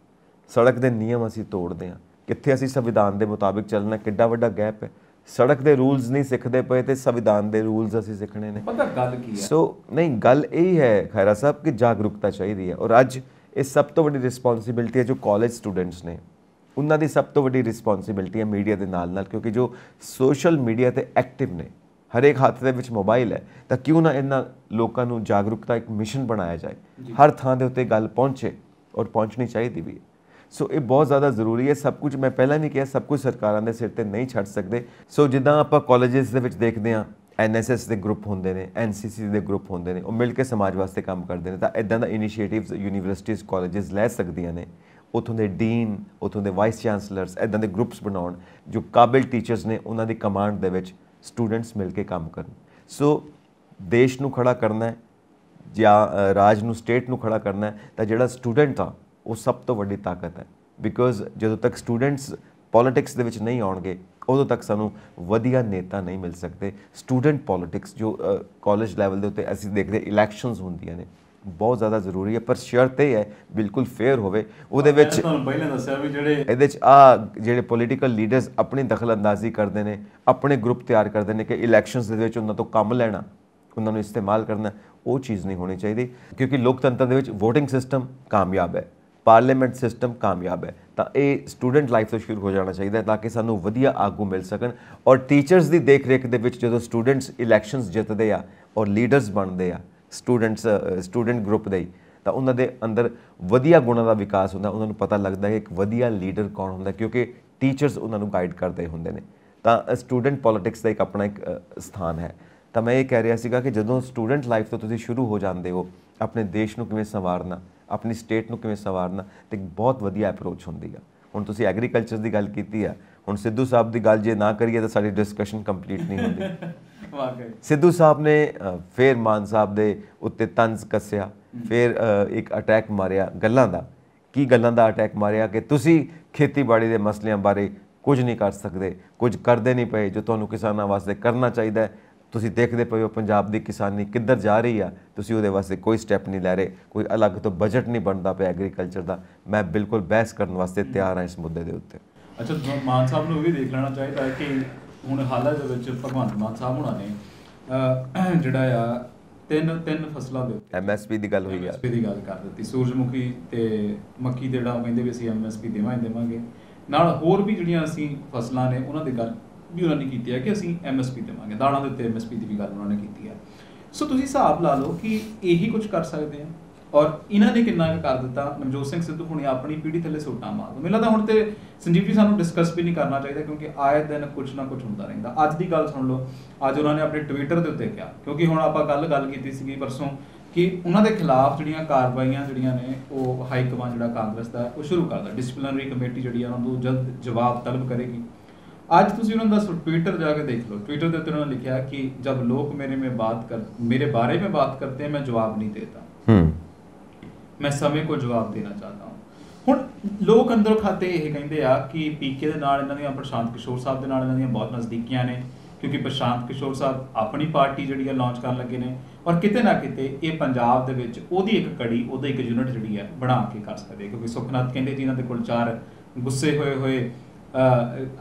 ਸੜਕ ਦੇ ਨਿਯਮ ਅਸੀਂ ਤੋੜਦੇ ਹਾਂ। ਕਿੱਥੇ ਅਸੀਂ ਸੰਵਿਧਾਨ ਦੇ ਮੁਤਾਬਿਕ ਚੱਲਣਾ, ਕਿੱਡਾ ਵੱਡਾ ਗੈਪ ਹੈ। ਸੜਕ ਦੇ ਰੂਲਸ ਨਹੀਂ ਸਿੱਖਦੇ ਪਏ ਤੇ ਸੰਵਿਧਾਨ ਦੇ ਰੂਲਸ ਅਸੀਂ ਸਿੱਖਣੇ ਨੇ। ਪਤਾ ਗੱਲ ਕੀ ਹੈ? ਸੋ ਨਹੀਂ, ਗੱਲ ਇਹ ਹੈ ਖੈਰਾ ਸਾਹਿਬ ਕਿ ਜਾਗਰੂਕਤਾ ਚਾਹੀਦੀ ਹੈ। ਔਰ ਅੱਜ ਇਹ ਸਭ ਤੋਂ ਵੱਡੀ ਰਿਸਪੌਂਸਿਬਿਲਟੀ ਹੈ ਜੋ ਕਾਲਜ ਸਟੂਡੈਂਟਸ ਨੇ ਉਹਨਾਂ ਦੀ ਸਭ ਤੋਂ ਵੱਡੀ ਰਿਸਪੌਂਸਿਬਿਲਟੀ ਹੈ ਮੀਡੀਆ ਦੇ ਨਾਲ ਨਾਲ, ਕਿਉਂਕਿ ਜੋ ਸੋਸ਼ਲ ਮੀਡੀਆ ਤੇ ਐਕਟਿਵ ਨੇ, ਹਰੇਕ ਹੱਥ ਦੇ ਵਿੱਚ ਮੋਬਾਈਲ ਹੈ, ਤਾਂ ਕਿਉਂ ਨਾ ਇਹਨਾਂ ਲੋਕਾਂ ਨੂੰ ਜਾਗਰੂਕਤਾ ਇੱਕ ਮਿਸ਼ਨ ਬਣਾਇਆ ਜਾਏ, ਹਰ ਥਾਂ ਦੇ ਉੱਤੇ ਗੱਲ ਪਹੁੰਚੇ ਔਰ ਪਹੁੰਚਣੀ ਚਾਹੀਦੀ ਵੀ ਹੈ। ਸੋ ਇਹ ਬਹੁਤ ਜ਼ਿਆਦਾ ਜ਼ਰੂਰੀ ਹੈ। ਸਭ ਕੁਝ ਮੈਂ ਪਹਿਲਾਂ ਨਹੀਂ ਕਿਹਾ, ਸਭ ਕੁਝ ਸਰਕਾਰਾਂ ਦੇ ਸਿਰ ਤੇ ਨਹੀਂ ਛੱਡ ਸਕਦੇ। ਸੋ ਜਿੱਦਾਂ ਆਪਾਂ ਕਾਲਜਿਸ ਦੇ ਵਿੱਚ ਦੇਖਦੇ ਹਾਂ, NSS ਦੇ ਗਰੁੱਪ ਹੁੰਦੇ ਨੇ, NCC ਦੇ ਗਰੁੱਪ ਹੁੰਦੇ ਨੇ, ਉਹ ਮਿਲ ਕੇ ਸਮਾਜ ਵਾਸਤੇ ਕੰਮ ਕਰਦੇ ਨੇ, ਤਾਂ ਇੱਦਾਂ ਦਾ ਇਨੀਸ਼ੀਏਟਿਵਸ ਯੂਨੀਵਰਸਿਟੀਜ਼ ਕਾਲਜਿਸ ਲੈ ਸਕਦੀਆਂ ਨੇ। ਉੱਥੋਂ ਦੇ ਡੀਨ, ਉੱਥੋਂ ਦੇ ਵਾਈਸ ਚਾਂਸਲਰਸ ਇੱਦਾਂ ਦੇ ਗਰੁੱਪਸ ਬਣਾਉਣ ਜੋ ਕਾਬਿਲ ਟੀਚਰਸ ਨੇ, ਉਹਨਾਂ ਦੀ ਕਮਾਂਡ ਦੇ ਵਿੱਚ ਸਟੂਡੈਂਟਸ ਮਿਲ ਕੇ ਕੰਮ ਕਰਨ। ਸੋ ਦੇਸ਼ ਨੂੰ ਖੜਾ ਕਰਨਾ ਹੈ ਜਾਂ ਰਾਜ ਨੂੰ, ਸਟੇਟ ਨੂੰ ਖੜਾ ਕਰਨਾ ਹੈ, ਤਾਂ ਜਿਹੜਾ ਸਟੂਡੈਂਟ ਆ ਉਹ ਸਭ ਤੋਂ ਵੱਡੀ ਤਾਕਤ ਹੈ। ਬਿਕੋਜ਼ ਜਦੋਂ ਤੱਕ ਸਟੂਡੈਂਟਸ ਪੋਲੀਟਿਕਸ ਦੇ ਵਿੱਚ ਨਹੀਂ ਆਉਣਗੇ, ਉਦੋਂ ਤੱਕ ਸਾਨੂੰ ਵਧੀਆ ਨੇਤਾ ਨਹੀਂ ਮਿਲ ਸਕਦੇ। ਸਟੂਡੈਂਟ ਪੋਲੀਟਿਕਸ ਜੋ ਕਾਲਜ ਲੈਵਲ ਦੇ ਉੱਤੇ ਅਸੀਂ ਦੇਖਦੇ ਇਲੈਕਸ਼ਨਸ ਹੁੰਦੀਆਂ ਨੇ, ਬਹੁਤ ਜ਼ਿਆਦਾ ਜ਼ਰੂਰੀ ਹੈ, ਪਰ ਸ਼ਰਤ ਇਹ ਹੈ ਬਿਲਕੁਲ ਫੇਅਰ ਹੋਵੇ। ਉਹਦੇ ਵਿੱਚ ਤੁਹਾਨੂੰ ਪਹਿਲਾਂ ਦੱਸਿਆ ਵੀ ਇਹਦੇ 'ਚ ਜਿਹੜੇ ਪੋਲੀਟੀਕਲ ਲੀਡਰਸ ਆਪਣੀ ਦਖਲਅੰਦਾਜ਼ੀ ਕਰਦੇ ਨੇ, ਆਪਣੇ ਗਰੁੱਪ ਤਿਆਰ ਕਰਦੇ ਨੇ ਕਿ ਇਲੈਕਸ਼ਨਸ ਦੇ ਵਿੱਚ ਉਹਨਾਂ ਤੋਂ ਕੰਮ ਲੈਣਾ, ਉਹਨਾਂ ਨੂੰ ਇਸਤੇਮਾਲ ਕਰਨਾ, ਉਹ ਚੀਜ਼ ਨਹੀਂ ਹੋਣੀ ਚਾਹੀਦੀ। ਕਿਉਂਕਿ ਲੋਕਤੰਤਰ ਦੇ ਵਿੱਚ ਵੋਟਿੰਗ ਸਿਸਟਮ ਕਾਮਯਾਬ ਹੈ, ਪਾਰਲੀਮੈਂਟ ਸਿਸਟਮ ਕਾਮਯਾਬ ਹੈ, ਤਾਂ ਇਹ ਸਟੂਡੈਂਟ ਲਾਈਫ ਤੋਂ ਸ਼ੁਰੂ ਹੋ ਜਾਣਾ ਚਾਹੀਦਾ ਤਾਂ ਕਿ ਸਾਨੂੰ ਵਧੀਆ ਆਗੂ ਮਿਲ ਸਕਣ। ਔਰ ਟੀਚਰਸ ਦੀ ਦੇਖ ਰੇਖ ਦੇ ਵਿੱਚ ਜਦੋਂ ਸਟੂਡੈਂਟਸ ਇਲੈਕਸ਼ਨਸ ਜਿੱਤਦੇ ਆ ਔਰ ਲੀਡਰਸ ਬਣਦੇ ਆ ਸਟੂਡੈਂਟ ਗਰੁੱਪ ਦੇ, ਤਾਂ ਉਹਨਾਂ ਦੇ ਅੰਦਰ ਵਧੀਆ ਗੁਣਾਂ ਦਾ ਵਿਕਾਸ ਹੁੰਦਾ। ਉਹਨਾਂ ਨੂੰ ਪਤਾ ਲੱਗਦਾ ਹੈ ਇੱਕ ਵਧੀਆ ਲੀਡਰ ਕੌਣ ਹੁੰਦਾ, ਕਿਉਂਕਿ ਟੀਚਰਸ ਉਹਨਾਂ ਨੂੰ ਗਾਈਡ ਕਰਦੇ ਹੁੰਦੇ ਨੇ। ਤਾਂ ਸਟੂਡੈਂਟ ਪੋਲੀਟਿਕਸ ਦਾ ਇੱਕ ਆਪਣਾ ਇੱਕ ਸਥਾਨ ਹੈ। ਤਾਂ ਮੈਂ ਇਹ ਕਹਿ ਰਿਹਾ ਸੀਗਾ ਕਿ ਜਦੋਂ ਸਟੂਡੈਂਟ ਲਾਈਫ ਤੋਂ ਤੁਸੀਂ ਸ਼ੁਰੂ ਹੋ ਜਾਂਦੇ ਹੋ, ਆਪਣੇ ਦੇਸ਼ ਨੂੰ ਕਿਵੇਂ ਸੰਵਾਰਨਾ, ਆਪਣੀ ਸਟੇਟ ਨੂੰ ਕਿਵੇਂ ਸੰਵਾਰਨਾ, ਤੇ ਬਹੁਤ ਵਧੀਆ ਅਪਰੋਚ ਹੁੰਦੀ ਆ। ਹੁਣ ਤੁਸੀਂ ਐਗਰੀਕਲਚਰ ਦੀ ਗੱਲ ਕੀਤੀ ਆ, ਹੁਣ ਸਿੱਧੂ ਸਾਹਿਬ ਦੀ ਗੱਲ ਜੇ ਨਾ ਕਰੀਏ ਤਾਂ ਸਾਡੀ ਡਿਸਕਸ਼ਨ ਕੰਪਲੀਟ ਨਹੀਂ ਹੁੰਦੀ। ਸਿੱਧੂ ਸਾਹਿਬ ਨੇ ਫਿਰ ਮਾਨ ਸਾਹਿਬ ਦੇ ਉੱਤੇ ਤੰਜ਼ ਕੱਸਿਆ, ਫਿਰ ਇੱਕ ਅਟੈਕ ਮਾਰਿਆ ਗੱਲਾਂ ਦਾ। ਕੀ ਗੱਲਾਂ ਦਾ ਅਟੈਕ ਮਾਰਿਆ ਕਿ ਤੁਸੀਂ ਖੇਤੀਬਾੜੀ ਦੇ ਮਸਲਿਆਂ ਬਾਰੇ ਕੁਝ ਨਹੀਂ ਕਰ ਸਕਦੇ, ਕੁਝ ਕਰਦੇ ਨਹੀਂ ਪਏ ਜੋ ਤੁਹਾਨੂੰ ਕਿਸਾਨਾਂ ਵਾਸਤੇ ਕਰਨਾ ਚਾਹੀਦਾ। ਤੁਸੀਂ ਦੇਖਦੇ ਪਏ ਹੋ ਪੰਜਾਬ ਦੀ ਕਿਸਾਨੀ ਕਿੱਧਰ ਜਾ ਰਹੀ ਆ, ਤੁਸੀਂ ਉਹਦੇ ਵਾਸਤੇ ਕੋਈ ਸਟੈਪ ਨਹੀਂ ਲੈ ਰਹੇ, ਕੋਈ ਅਲੱਗ ਤੋਂ ਬਜਟ ਨਹੀਂ ਬਣਦਾ ਪਿਆ ਐਗਰੀਕਲਚਰ ਦਾ। ਮੈਂ ਬਿਲਕੁਲ ਬਹਿਸ ਕਰਨ ਵਾਸਤੇ ਤਿਆਰ ਹਾਂ ਇਸ ਮੁੱਦੇ ਦੇ ਉੱਤੇ। ਅੱਛਾ, ਮਾਨ ਸਾਹਿਬ ਨੂੰ ਵੀ ਦੇਖ ਲੈਣਾ ਚਾਹੀਦਾ ਹੈ ਕਿ ਹੁਣ ਹਾਲਾਂ ਦੇ ਵਿੱਚ ਭਗਵੰਤ ਮਾਨ ਸਾਹਿਬ ਹੋਣਾ ਨੇ ਜਿਹੜਾ ਆ ਤਿੰਨ ਫਸਲਾਂ ਦੇ ਉੱਤੇ MSP ਦੀ ਗੱਲ ਹੋਈ ਆ, MSP ਦੀ ਗੱਲ ਕਰ ਦਿੱਤੀ। ਸੂਰਜਮੁਖੀ ਤੇ ਮੱਕੀ ਦੇ ਜਿਹੜਾ ਉਹ ਕਹਿੰਦੇ ਵੀ ਅਸੀਂ MSP ਦੇਵਾਂਗੇ, ਨਾਲ ਹੋਰ ਵੀ ਜਿਹੜੀਆਂ ਅਸੀਂ ਫਸਲਾਂ ਨੇ ਉਹਨਾਂ ਦੀ ਗੱਲ ਵੀ ਉਹਨਾਂ ਨੇ ਕੀਤੀ ਹੈ ਕਿ ਅਸੀਂ MSP ਦੇਵਾਂਗੇ। ਦਾਲਾਂ ਦੇ ਉੱਤੇ MSP ਦੀ ਵੀ ਗੱਲ ਉਹਨਾਂ ਨੇ ਕੀਤੀ ਹੈ। ਸੋ ਤੁਸੀਂ ਹਿਸਾਬ ਲਾ ਲਓ ਕਿ ਇਹੀ ਕੁਝ ਕਰ ਸਕਦੇ ਆ, ਔਰ ਇਹਨਾਂ ਨੇ ਕਿੰਨਾ ਕੁ ਕਰ ਦਿੱਤਾ। ਨਵਜੋਤ ਸਿੰਘ ਸਿੱਧੂ ਹੁਣੇ ਆਪਣੀ ਪੀੜ੍ਹੀ ਥੱਲੇ ਸੋਟਾਂ ਮਾਰਦਾ। ਮੈਨੂੰ ਲੱਗਦਾ ਹੁਣ ਤੇ ਸੰਜੀਵ ਜੀ ਸਾਨੂੰ ਡਿਸਕਸ ਵੀ ਨਹੀਂ ਕਰਨਾ ਚਾਹੀਦਾ, ਕਿਉਂਕਿ ਆਏ ਦਿਨ ਕੁਝ ਨਾ ਕੁਝ ਹੁੰਦਾ ਰਹਿੰਦਾ। ਅੱਜ ਦੀ ਗੱਲ ਸੁਣ ਲਓ, ਅੱਜ ਉਹਨਾਂ ਨੇ ਆਪਣੇ ਟਵਿੱਟਰ ਦੇ ਉੱਤੇ ਕਿਹਾ, ਕਿਉਂਕਿ ਹੁਣ ਆਪਾਂ ਗੱਲ ਕੀਤੀ ਸੀਗੀ ਪਰਸੋਂ ਕਿ ਉਹਨਾਂ ਦੇ ਖਿਲਾਫ ਜਿਹੜੀਆਂ ਕਾਰਵਾਈਆਂ ਜਿਹੜੀਆਂ ਨੇ ਉਹ ਹਾਈ ਕਮਾਂਡ ਜਿਹੜਾ ਕਾਂਗਰਸ ਦਾ ਉਹ ਸ਼ੁਰੂ ਕਰਦਾ, ਡਿਸਪਲਿਨਰੀ ਕਮੇਟੀ ਜਿਹੜੀ ਆ ਉਹਨਾਂ ਨੂੰ ਜਲਦ ਜਵਾਬ ਤਲਬ ਕਰੇਗੀ। ਅੱਜ ਤੁਸੀਂ ਉਹਨਾਂ ਦਾ ट्विटर जा के देख लो, ट्विटर के ऊपर उन्होंने लिखा कि जब लोग मेरे बारे में बात करते हैं मैं जवाब नहीं देता, मैं समय को जवाब देना चाहता हूँ। ਹੁਣ ਲੋਕ ਅੰਦਰੋਂ ਖਾਤੇ ਇਹ ਕਹਿੰਦੇ ਆ ਕਿ ਪੀਕੇ ਦੇ ਨਾਲ ਇਹਨਾਂ ਦੀਆਂ ਪ੍ਰਸ਼ਾਂਤ ਕਿਸ਼ੋਰ ਸਾਹਿਬ ਦੇ ਨਾਲ ਇਹਨਾਂ ਦੀਆਂ ਬਹੁਤ ਨਜ਼ਦੀਕੀਆਂ ਨੇ, ਕਿਉਂਕਿ ਪ੍ਰਸ਼ਾਂਤ ਕਿਸ਼ੋਰ ਸਾਹਿਬ ਆਪਣੀ ਪਾਰਟੀ ਜਿਹੜੀ ਆ ਲਾਂਚ ਕਰਨ ਲੱਗੇ ਨੇ, ਔਰ ਕਿਤੇ ਨਾ ਕਿਤੇ ਇਹ ਪੰਜਾਬ ਦੇ ਵਿੱਚ ਉਹਦੀ ਇੱਕ ਕੜੀ, ਉਹਦਾ ਇੱਕ ਯੂਨਿਟ ਜਿਹੜੀ ਆ ਬਣਾ ਕੇ ਕਰ ਸਕਦੇ। ਕਿਉਂਕਿ ਸੁਖਨਾਥ ਕਹਿੰਦੇ ਜੀ ਇਹਨਾਂ ਦੇ ਕੋਲ 4 ਗੁੱਸੇ ਹੋਏ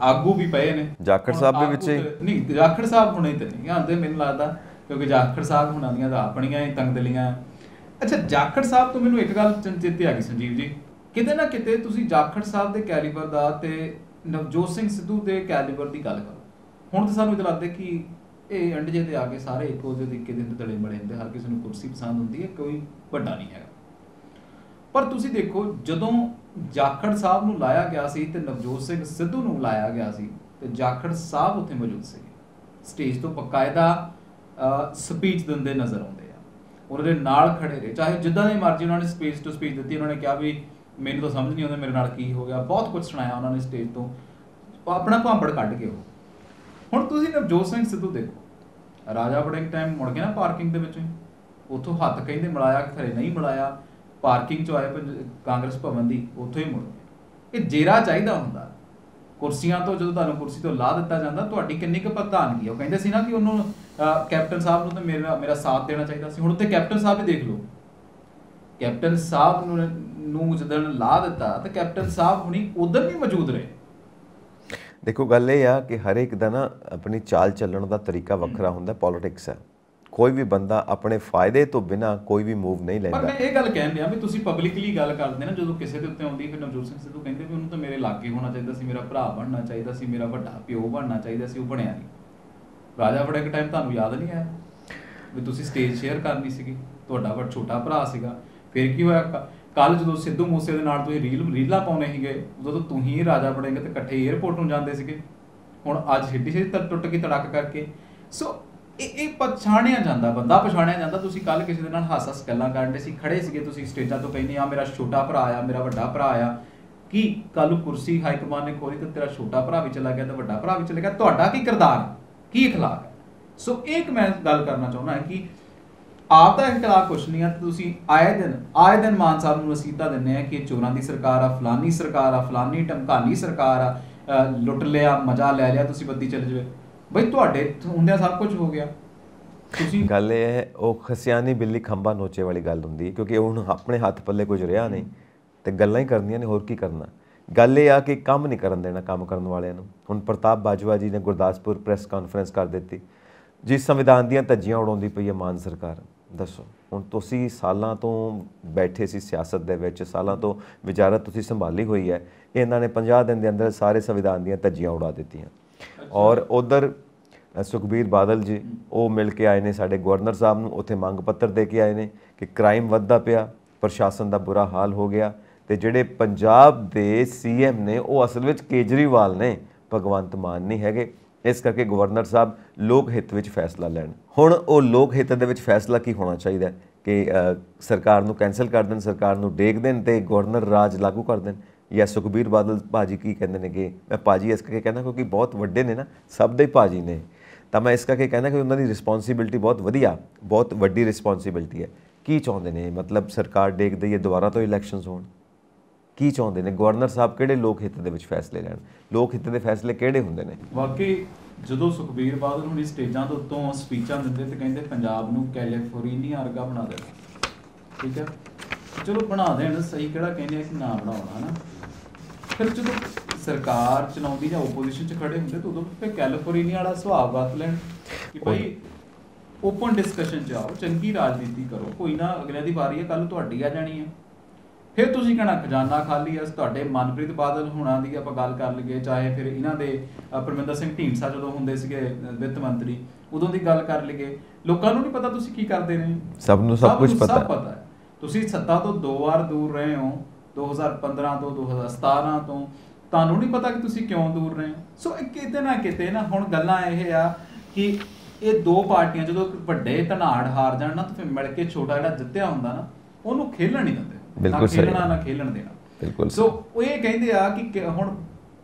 ਆਗੂ ਵੀ ਪਏ ਨੇ। ਜਾਖੜ ਸਾਹਿਬ ਦੇ ਵਿੱਚ ਨਹੀਂ, ਜਾਖੜ ਸਾਹਿਬ ਹੁਣੇ ਤੇ ਨਹੀਂ ਆਉਂਦੇ ਮੈਨੂੰ ਲੱਗਦਾ, ਕਿਉਂਕਿ ਜਾਖੜ ਸਾਹਿਬ ਹੁਣਾਂ ਦੀਆਂ ਤਾਂ ਆਪਣੀਆਂ ਹੀ ਤੰਗਦਲੀਆਂ। ਅੱਛਾ, ਜਾਖੜ ਸਾਹਿਬ ਤੋਂ ਮੈਨੂੰ ਇੱਕ ਗੱਲ ਚੇਤੇ ਆ ਗਈ ਸੰਜੀਵ ਜੀ, ਕਿਤੇ ਨਾ ਕਿਤੇ ਤੁਸੀਂ ਜਾਖੜ ਸਾਹਿਬ ਦੇ ਕੈਲੀਬਰ ਦਾ ਤੇ ਨਵਜੋਤ ਸਿੰਘ ਸਿੱਧੂ ਦੇ ਕੈਲੀਬਰ ਦੀ ਗੱਲ ਕਰੋ, ਹੁਣ ਤਾਂ ਸਾਨੂੰ ਇਹ ਲੱਗਦਾ ਕਿ ਇਹ ਅੰਡੇ ਤੇ ਆ ਕੇ ਸਾਰੇ ਇੱਕੋ ਜਿਹੇ ਤਰੀਕੇ ਦੇ ਦਲੇ ਮੜੇ ਹੁੰਦੇ, ਹਰ ਕਿਸੇ ਨੂੰ ਕੁਰਸੀ ਪਸੰਦ ਹੁੰਦੀ ਹੈ, ਕੋਈ ਵੱਡਾ ਨਹੀਂ ਹੈਗਾ। ਪਰ ਤੁਸੀਂ ਦੇਖੋ, ਜਦੋਂ ਜਾਖੜ ਸਾਹਿਬ ਨੂੰ ਲਾਇਆ ਗਿਆ ਸੀ ਤੇ ਨਵਜੋਤ ਸਿੰਘ ਸਿੱਧੂ ਨੂੰ ਲਾਇਆ ਗਿਆ ਸੀ, ਤੇ ਜਾਖੜ ਸਾਹਿਬ ਉੱਥੇ ਮੌਜੂਦ ਸੀ, ਸਟੇਜ ਤੋਂ ਬਕਾਇਦਾ ਸਪੀਚ ਦਿੰਦੇ ਨਜ਼ਰ ਆਉਂਦੇ ਆ, ਉਹਨਾਂ ਦੇ ਨਾਲ ਖੜੇ ਰਹੇ, ਚਾਹੇ ਜਿੱਦਾਂ ਦੀ ਮਰਜ਼ੀ ਉਹਨਾਂ ਨੇ ਸਪੀਚ ਟੂ ਸਪੀਚ ਦਿੱਤੀ। ਉਹਨਾਂ ਨੇ ਕਿਹਾ ਵੀ ਮੈਨੂੰ ਤਾਂ ਸਮਝ ਨਹੀਂ ਆਉਂਦਾ ਮੇਰੇ ਨਾਲ ਕੀ ਹੋ ਗਿਆ, ਬਹੁਤ ਕੁਝ ਸੁਣਾਇਆ ਉਹਨਾਂ ਨੇ ਸਟੇਜ ਤੋਂ, ਆਪਣਾ ਭਾਂਬੜ ਕੱਢ ਕੇ। ਹੁਣ ਤੁਸੀਂ ਨਵਜੋਤ ਸਿੰਘ ਸਿੱਧੂ ਦੇਖੋ, ਰਾਜਾ ਬੜਿੰਗ ਟਾਈਮ ਮੁੜ ਗਿਆ ਨਾ ਪਾਰਕਿੰਗ ਦੇ ਵਿੱਚ, ਉੱਥੋਂ ਹੱਥ ਕਹਿੰਦੇ ਮਿਲਾਇਆ, ਖਰੇ ਨਹੀਂ ਮਿਲਾਇਆ, ਪਾਰਕਿੰਗ 'ਚ ਆਏ ਕਾਂਗਰਸ ਭਵਨ ਦੀ, ਉੱਥੋਂ ਹੀ ਮੁੜ ਗਏ। ਇਹ ਜੇਰਾ ਚਾਹੀਦਾ ਹੁੰਦਾ ਕੁਰਸੀਆਂ ਤੋਂ, ਜਦੋਂ ਤੁਹਾਨੂੰ ਕੁਰਸੀ ਤੋਂ ਲਾ ਦਿੱਤਾ ਜਾਂਦਾ, ਤੁਹਾਡੀ ਕਿੰਨੀ ਕੁ ਪ੍ਰਧਾਨਗੀ। ਉਹ ਕਹਿੰਦੇ ਸੀ ਨਾ ਕਿ ਉਹਨੂੰ ਕੈਪਟਨ ਸਾਹਿਬ ਨੂੰ ਤਾਂ ਮੇਰਾ ਸਾਥ ਦੇਣਾ ਚਾਹੀਦਾ ਸੀ। ਹੁਣ ਉੱਥੇ ਕੈਪਟਨ ਸਾਹਿਬ ਵੀ ਦੇਖ ਲਓ, ਕੈਪਟਨ ਸਾਹਿਬ ਨੂੰ ਜਦੋਂ ਲਾ ਦਿੱਤਾ ਤਾਂ ਕੈਪਟਨ ਸਾਹਿਬ ਹੁਣੀ ਉਧਰ ਨਹੀਂ ਮੌਜੂਦ ਰਹੇ। ਦੇਖੋ, ਗੱਲ ਇਹ ਆ ਕਿ ਹਰ ਇੱਕ ਦਾ ਨਾ ਆਪਣੀ ਚਾਲ ਚੱਲਣ ਦਾ ਤਰੀਕਾ ਵੱਖਰਾ ਹੁੰਦਾ, ਪੋਲੀਟਿਕਸ ਹੈ, ਕੋਈ ਵੀ ਬੰਦਾ ਆਪਣੇ ਫਾਇਦੇ ਤੋਂ ਬਿਨਾ ਕੋਈ ਵੀ ਮੂਵ ਨਹੀਂ ਪਰ ਲੈਂਦਾ। ਮੈਂ ਇਹ ਗੱਲ ਕਹਿਣ ਡਿਆ ਵੀ ਤੁਸੀਂ ਪਬਲਿਕਲੀ ਗੱਲ ਕਰਦੇ ਨਾ, ਜਦੋਂ ਕਿਸੇ ਦੇ ਉੱਤੇ ਆਉਂਦੀ ਫਿਰ ਨਵਜੋਤ ਸਿੰਘ ਸਿੱਧੂ ਕਹਿੰਦੇ ਵੀ ਉਹਨੂੰ ਤਾਂ ਮੇਰੇ ਲਾਗੇ ਹੋਣਾ ਚਾਹੀਦਾ ਸੀ, ਮੇਰਾ ਭਰਾ ਬਣਨਾ ਚਾਹੀਦਾ ਸੀ, ਮੇਰਾ ਵੱਡਾ ਪਿਓ ਬਣਨਾ ਚਾਹੀਦਾ ਸੀ, ਉਹ ਬਣਿਆ ਨਹੀਂ। ਰਾਜਾ ਵੜਿੰਗ ਟਾਈਮ ਤੁਹਾਨੂੰ ਯਾਦ ਨਹੀਂ ਆਇਆ ਵੀ ਤੁਸੀਂ ਸਟੇਜ ਸ਼ੇਅਰ ਕਰਨੀ ਸੀਗੀ, ਤੁਹਾਡਾ ਵੱਡਾ ਛੋਟਾ ਭਰਾ ਸੀਗਾ। ਫਿਰ ਕੀ ਹੋਇਆ, ਕੱਲ ਜਦੋਂ ਸਿੱਧੂ ਮੂਸੇ ਦੇ ਨਾਲ ਤੁਸੀਂ ਰੀਲਾਂ ਪਾਉਣੇ ਸੀਗੇ, ਉਦੋਂ ਤਾਂ ਤੁਸੀਂ ਰਾਜਾ ਵੜਿੰਗ ਤੇ ਇਕੱਠੇ 에ਅਰਪੋਰਟ ਨੂੰ ਜਾਂਦੇ ਸੀਗੇ। ਹੁਣ ਅੱਜ ਛੇਤੀ ਛੇਤੀ ਟੁੱਟ ਗਈ ਤੜਕ ਕਰਕੇ। ਸੋ ਇਹ ਪਛਾਣਿਆ ਜਾਂਦਾ, ਬੰਦਾ ਪਛਾਣਿਆ ਜਾਂਦਾ। ਤੁਸੀਂ ਕੱਲ ਕਿਸੇ ਦੇ ਨਾਲ ਹੱਸ ਗੱਲਾਂ ਕਰਦੇ ਸੀ, ਖੜੇ ਸੀਗੇ ਤੁਸੀਂ ਸਟੇਜਾਂ ਤੋਂ, ਕਹਿੰਦੇ ਆ ਮੇਰਾ ਛੋਟਾ ਭਰਾ ਆ, ਮੇਰਾ ਵੱਡਾ ਭਰਾ ਆ। ਕੀ ਕੱਲ ਨੂੰ ਕੁਰਸੀ ਹਾਈਕਮਾਨ ਨੇ ਖੋਲੀ ਤਾਂ ਤੇਰਾ ਛੋਟਾ ਭਰਾ ਵੀ ਚਲਾ ਗਿਆ ਤਾਂ ਵੱਡਾ ਭਰਾ ਵੀ ਚਲਾ ਗਿਆ, ਤੁਹਾਡਾ ਕੀ ਕਿਰਦਾਰ, ਕੀ ਅਖਲਾਕ ਹੈ? ਸੋ ਇੱਕ ਮੈਂ ਗੱਲ ਕਰਨਾ ਚਾਹੁੰਦਾ ਹੈ ਕਿ ਆਪ ਦਾ ਅਖਲਾਕ ਕੁਛ ਨਹੀਂ ਹੈ, ਤੁਸੀਂ ਆਏ ਦਿਨ ਮਾਨ ਸਾਹਿਬ ਨੂੰ ਰਸੀਦਾਂ ਦਿੰਦੇ ਆ ਕਿ ਇਹ ਚੋਰਾਂ ਦੀ ਸਰਕਾਰ ਆ, ਫਲਾਨੀ ਸਰਕਾਰ ਆ, ਫਲਾਨੀ ਢਮਕਾਨੀ ਸਰਕਾਰ ਆ, ਲੁੱਟ ਲਿਆ, ਮਜ਼ਾ ਲੈ ਲਿਆ, ਤੁਸੀਂ ਬੱਦੀ ਚਲੇ ਜਾਵੇ। ਬਈ ਤੁਹਾਡੇ ਹੁੰਦਿਆਂ ਸਭ ਕੁਝ ਹੋ ਗਿਆ। ਤੁਸੀਂ ਗੱਲ ਇਹ ਹੈ, ਉਹ ਖਸਿਆਨੀ ਬਿੱਲੀ ਖੰਭਾ ਨੋਚੇ ਵਾਲੀ ਗੱਲ ਹੁੰਦੀ ਹੈ, ਕਿਉਂਕਿ ਹੁਣ ਆਪਣੇ ਹੱਥ ਪੱਲੇ ਕੁਝ ਰਿਹਾ ਨਹੀਂ ਤੇ ਗੱਲਾਂ ਹੀ ਕਰਨੀਆਂ ਨੇ, ਹੋਰ ਕੀ ਕਰਨਾ। ਗੱਲ ਇਹ ਆ ਕਿ ਕੰਮ ਨਹੀਂ ਕਰਨ ਦੇਣਾ ਕੰਮ ਕਰਨ ਵਾਲਿਆਂ ਨੂੰ। ਹੁਣ ਪ੍ਰਤਾਪ ਬਾਜਵਾ ਜੀ ਨੇ ਗੁਰਦਾਸਪੁਰ ਪ੍ਰੈਸ ਕਾਨਫਰੰਸ ਕਰ ਦਿੱਤੀ, ਜਿਸ ਸੰਵਿਧਾਨ ਦੀਆਂ ਧੱਜੀਆਂ ਉਡਾਉਂਦੀ ਪਈ ਹੈ ਮਾਨ ਸਰਕਾਰ। ਦੱਸੋ ਹੁਣ ਤੁਸੀਂ ਸਾਲਾਂ ਤੋਂ ਬੈਠੇ ਸੀ ਸਿਆਸਤ ਦੇ ਵਿੱਚ, ਸਾਲਾਂ ਤੋਂ ਵਿਚਾਰਤ ਤੁਸੀਂ ਸੰਭਾਲੀ ਹੋਈ ਹੈ, ਇਹਨਾਂ ਨੇ 50 ਦਿਨ ਦੇ ਅੰਦਰ ਸਾਰੇ ਸੰਵਿਧਾਨ ਦੀਆਂ ਧੱਜੀਆਂ ਉਡਾ ਦਿੱਤੀਆਂ। ਔਰ ਉਧਰ ਸੁਖਬੀਰ ਬਾਦਲ ਜੀ ਉਹ ਮਿਲ ਕੇ ਆਏ ਨੇ ਸਾਡੇ ਗਵਰਨਰ ਸਾਹਿਬ ਨੂੰ, ਉੱਥੇ ਮੰਗ ਪੱਤਰ ਦੇ ਕੇ ਆਏ ਨੇ ਕਿ ਕ੍ਰਾਈਮ ਵੱਧਦਾ ਪਿਆ, ਪ੍ਰਸ਼ਾਸਨ ਦਾ ਬੁਰਾ ਹਾਲ ਹੋ ਗਿਆ। ਤੇ ਜਿਹੜੇ ਪੰਜਾਬ ਦੇ ਸੀਐਮ ਨੇ ਉਹ ਅਸਲ ਵਿੱਚ ਕੇਜਰੀਵਾਲ ਨੇ, ਭਗਵੰਤ ਮਾਨ ਨਹੀਂ ਹੈਗੇ। ਇਸ ਕਰਕੇ ਗਵਰਨਰ ਸਾਹਿਬ ਲੋਕ ਹਿੱਤ ਵਿੱਚ ਫੈਸਲਾ ਲੈਣ। ਹੁਣ ਉਹ ਲੋਕ ਹਿੱਤ ਦੇ ਵਿੱਚ ਫੈਸਲਾ ਕੀ ਹੋਣਾ ਚਾਹੀਦਾ ਕਿ ਸਰਕਾਰ ਨੂੰ ਕੈਂਸਲ ਕਰ ਦੇਣ, ਸਰਕਾਰ ਨੂੰ ਡੇਗ ਦੇਣ ਤੇ ਗਵਰਨਰ ਰਾਜ ਲਾਗੂ ਕਰ ਦੇਣ, ਜਾਂ ਸੁਖਬੀਰ ਬਾਦਲ ਭਾਜੀ ਕੀ ਕਹਿੰਦੇ ਨੇ ਕਿ ਮੈਂ ਭਾਜੀ ਇਸ ਕਰਕੇ ਕਹਿੰਦਾ ਕਿਉਂਕਿ ਬਹੁਤ ਵੱਡੇ ਨੇ ਨਾ, ਸਭ ਦੇ ਭਾਜੀ ਨੇ, ਤਾਂ ਮੈਂ ਇਸ ਕਰਕੇ ਕਹਿੰਦਾ ਕਿ ਉਹਨਾਂ ਦੀ ਰਿਸਪੌਂਸਿਬਿਲਿਟੀ ਬਹੁਤ ਵਧੀਆ, ਬਹੁਤ ਵੱਡੀ ਰਿਸਪੌਂਸਿਬਿਲਿਟੀ ਹੈ। ਕੀ ਚਾਹੁੰਦੇ ਨੇ, ਮਤਲਬ ਸਰਕਾਰ ਡੇਗ ਦਈਏ, ਦੁਬਾਰਾ ਤੋਂ ਇਲੈਕਸ਼ਨਸ ਹੋਣ? ਕੀ ਚਾਹੁੰਦੇ ਨੇ ਗਵਰਨਰ ਸਾਹਿਬ? ਕਿਹੜੇ ਲੋਕ ਹਿੱਤ ਦੇ ਵਿੱਚ ਫੈਸਲੇ ਲੈਣ? ਲੋਕ ਹਿੱਤ ਦੇ ਫੈਸਲੇ ਕਿਹੜੇ ਹੁੰਦੇ ਨੇ? ਵਾਕਈ ਜਦੋਂ ਸੁਖਬੀਰ ਬਾਦਲ ਹੁਣੀ ਸਟੇਜਾਂ ਤੋਂ ਉੱਤੋਂ ਸਪੀਚਾਂ ਦਿੰਦੇ ਤੇ ਕਹਿੰਦੇ ਪੰਜਾਬ ਨੂੰ ਕੈਲੀਫੋਰਨੀਆ ਵਰਗਾ ਬਣਾ ਦੇਣਾ, ਠੀਕ ਹੈ, ਚਲੋ ਬਣਾ ਦੇਣ ਸਹੀ, ਕਿਹੜਾ ਕਹਿੰਦੇ ਕਿ ਨਾ ਬਣਾਉਣਾ ਨਾ। ਫਿਰ ਜਦੋਂ ਸਰਕਾਰ ਚਲਾਉਂਦੀ ਜਾਂ ਓਪੋਜੀਸ਼ਨ 'ਚ ਖੜੇ ਹੁੰਦੇ ਤਾਂ ਉਦੋਂ ਫਿਰ ਕੈਲੀਫੋਰਨੀਆ ਵਾਲਾ ਸੁਭਾਅ ਵਰਤ ਲੈਣ ਕਿ ਭਾਈ ਓਪਨ ਡਿਸਕਸ਼ਨ 'ਚ ਆਓ, ਚੰਗੀ ਰਾਜਨੀਤੀ ਕਰੋ, ਕੋਈ ਨਾ ਅਗਲਿਆਂ ਦੀ ਵਾਰੀ ਹੈ, ਕੱਲ੍ਹ ਤੁਹਾਡੀ ਆ ਜਾਣੀ ਹੈ। ਫਿਰ ਤੁਸੀਂ ਕਹਿਣਾ ਖਜ਼ਾਨਾ ਖਾਲੀ ਹੈ। ਤੁਹਾਡੇ ਮਨਪ੍ਰੀਤ ਬਾਦਲ ਹੋਣਾ ਦੀ ਆਪਾਂ ਗੱਲ ਕਰ ਲਈਏ, ਚਾਹੇ ਫਿਰ ਇਹਨਾਂ ਦੇ ਪਰਮਿੰਦਰ ਸਿੰਘ ਢੀਂਡਸਾ ਜਦੋਂ ਹੁੰਦੇ ਸੀਗੇ ਵਿੱਤ ਮੰਤਰੀ, ਉਦੋਂ ਦੀ ਗੱਲ ਕਰ ਲਈਏ, ਲੋਕਾਂ ਨੂੰ ਨਹੀਂ ਪਤਾ ਤੁਸੀਂ ਕੀ ਕਰਦੇ ਨੇ, ਸਭ ਨੂੰ ਸਭ ਕੁਝ ਪਤਾ ਹੈ। ਤੁਸੀਂ ਸੱਤਾ ਤੋਂ 2 ਵਾਰ ਦੂਰ ਰਹੇ ਹੋ, 2015 ਤੋਂ 2017 ਤੋਂ, ਤੁਹਾਨੂੰ ਨਹੀਂ ਪਤਾ ਕਿ ਤੁਸੀਂ ਕਿਉਂ ਦੂਰ ਰਹੇ ਹੋ। ਸੋ ਕਿਤੇ ਨਾ ਹੁਣ ਗੱਲਾਂ ਇਹ ਆ ਕਿ ਇਹ ਦੋ ਪਾਰਟੀਆਂ ਜਦੋਂ ਵੱਡੇ ਧਨਾੜ ਹਾਰ ਜਾਣ ਨਾ ਤਾਂ ਫਿਰ ਮਿਲ ਕੇ ਛੋਟਾ ਜਿਹੜਾ ਜਿੱਤਿਆ ਹੁੰਦਾ ਨਾ ਉਹਨੂੰ ਖੇਲਣ ਨਹੀਂ ਦਿੰਦੇ, ਬਿਲਕੁਲ ਸਹੀ, ਨਾ ਖੇਲਣ ਦੇਣਾ। ਬਿਲਕੁਲ। ਸੋ ਉਹ ਇਹ ਕਹਿੰਦੇ ਆ ਕਿ ਹੁਣ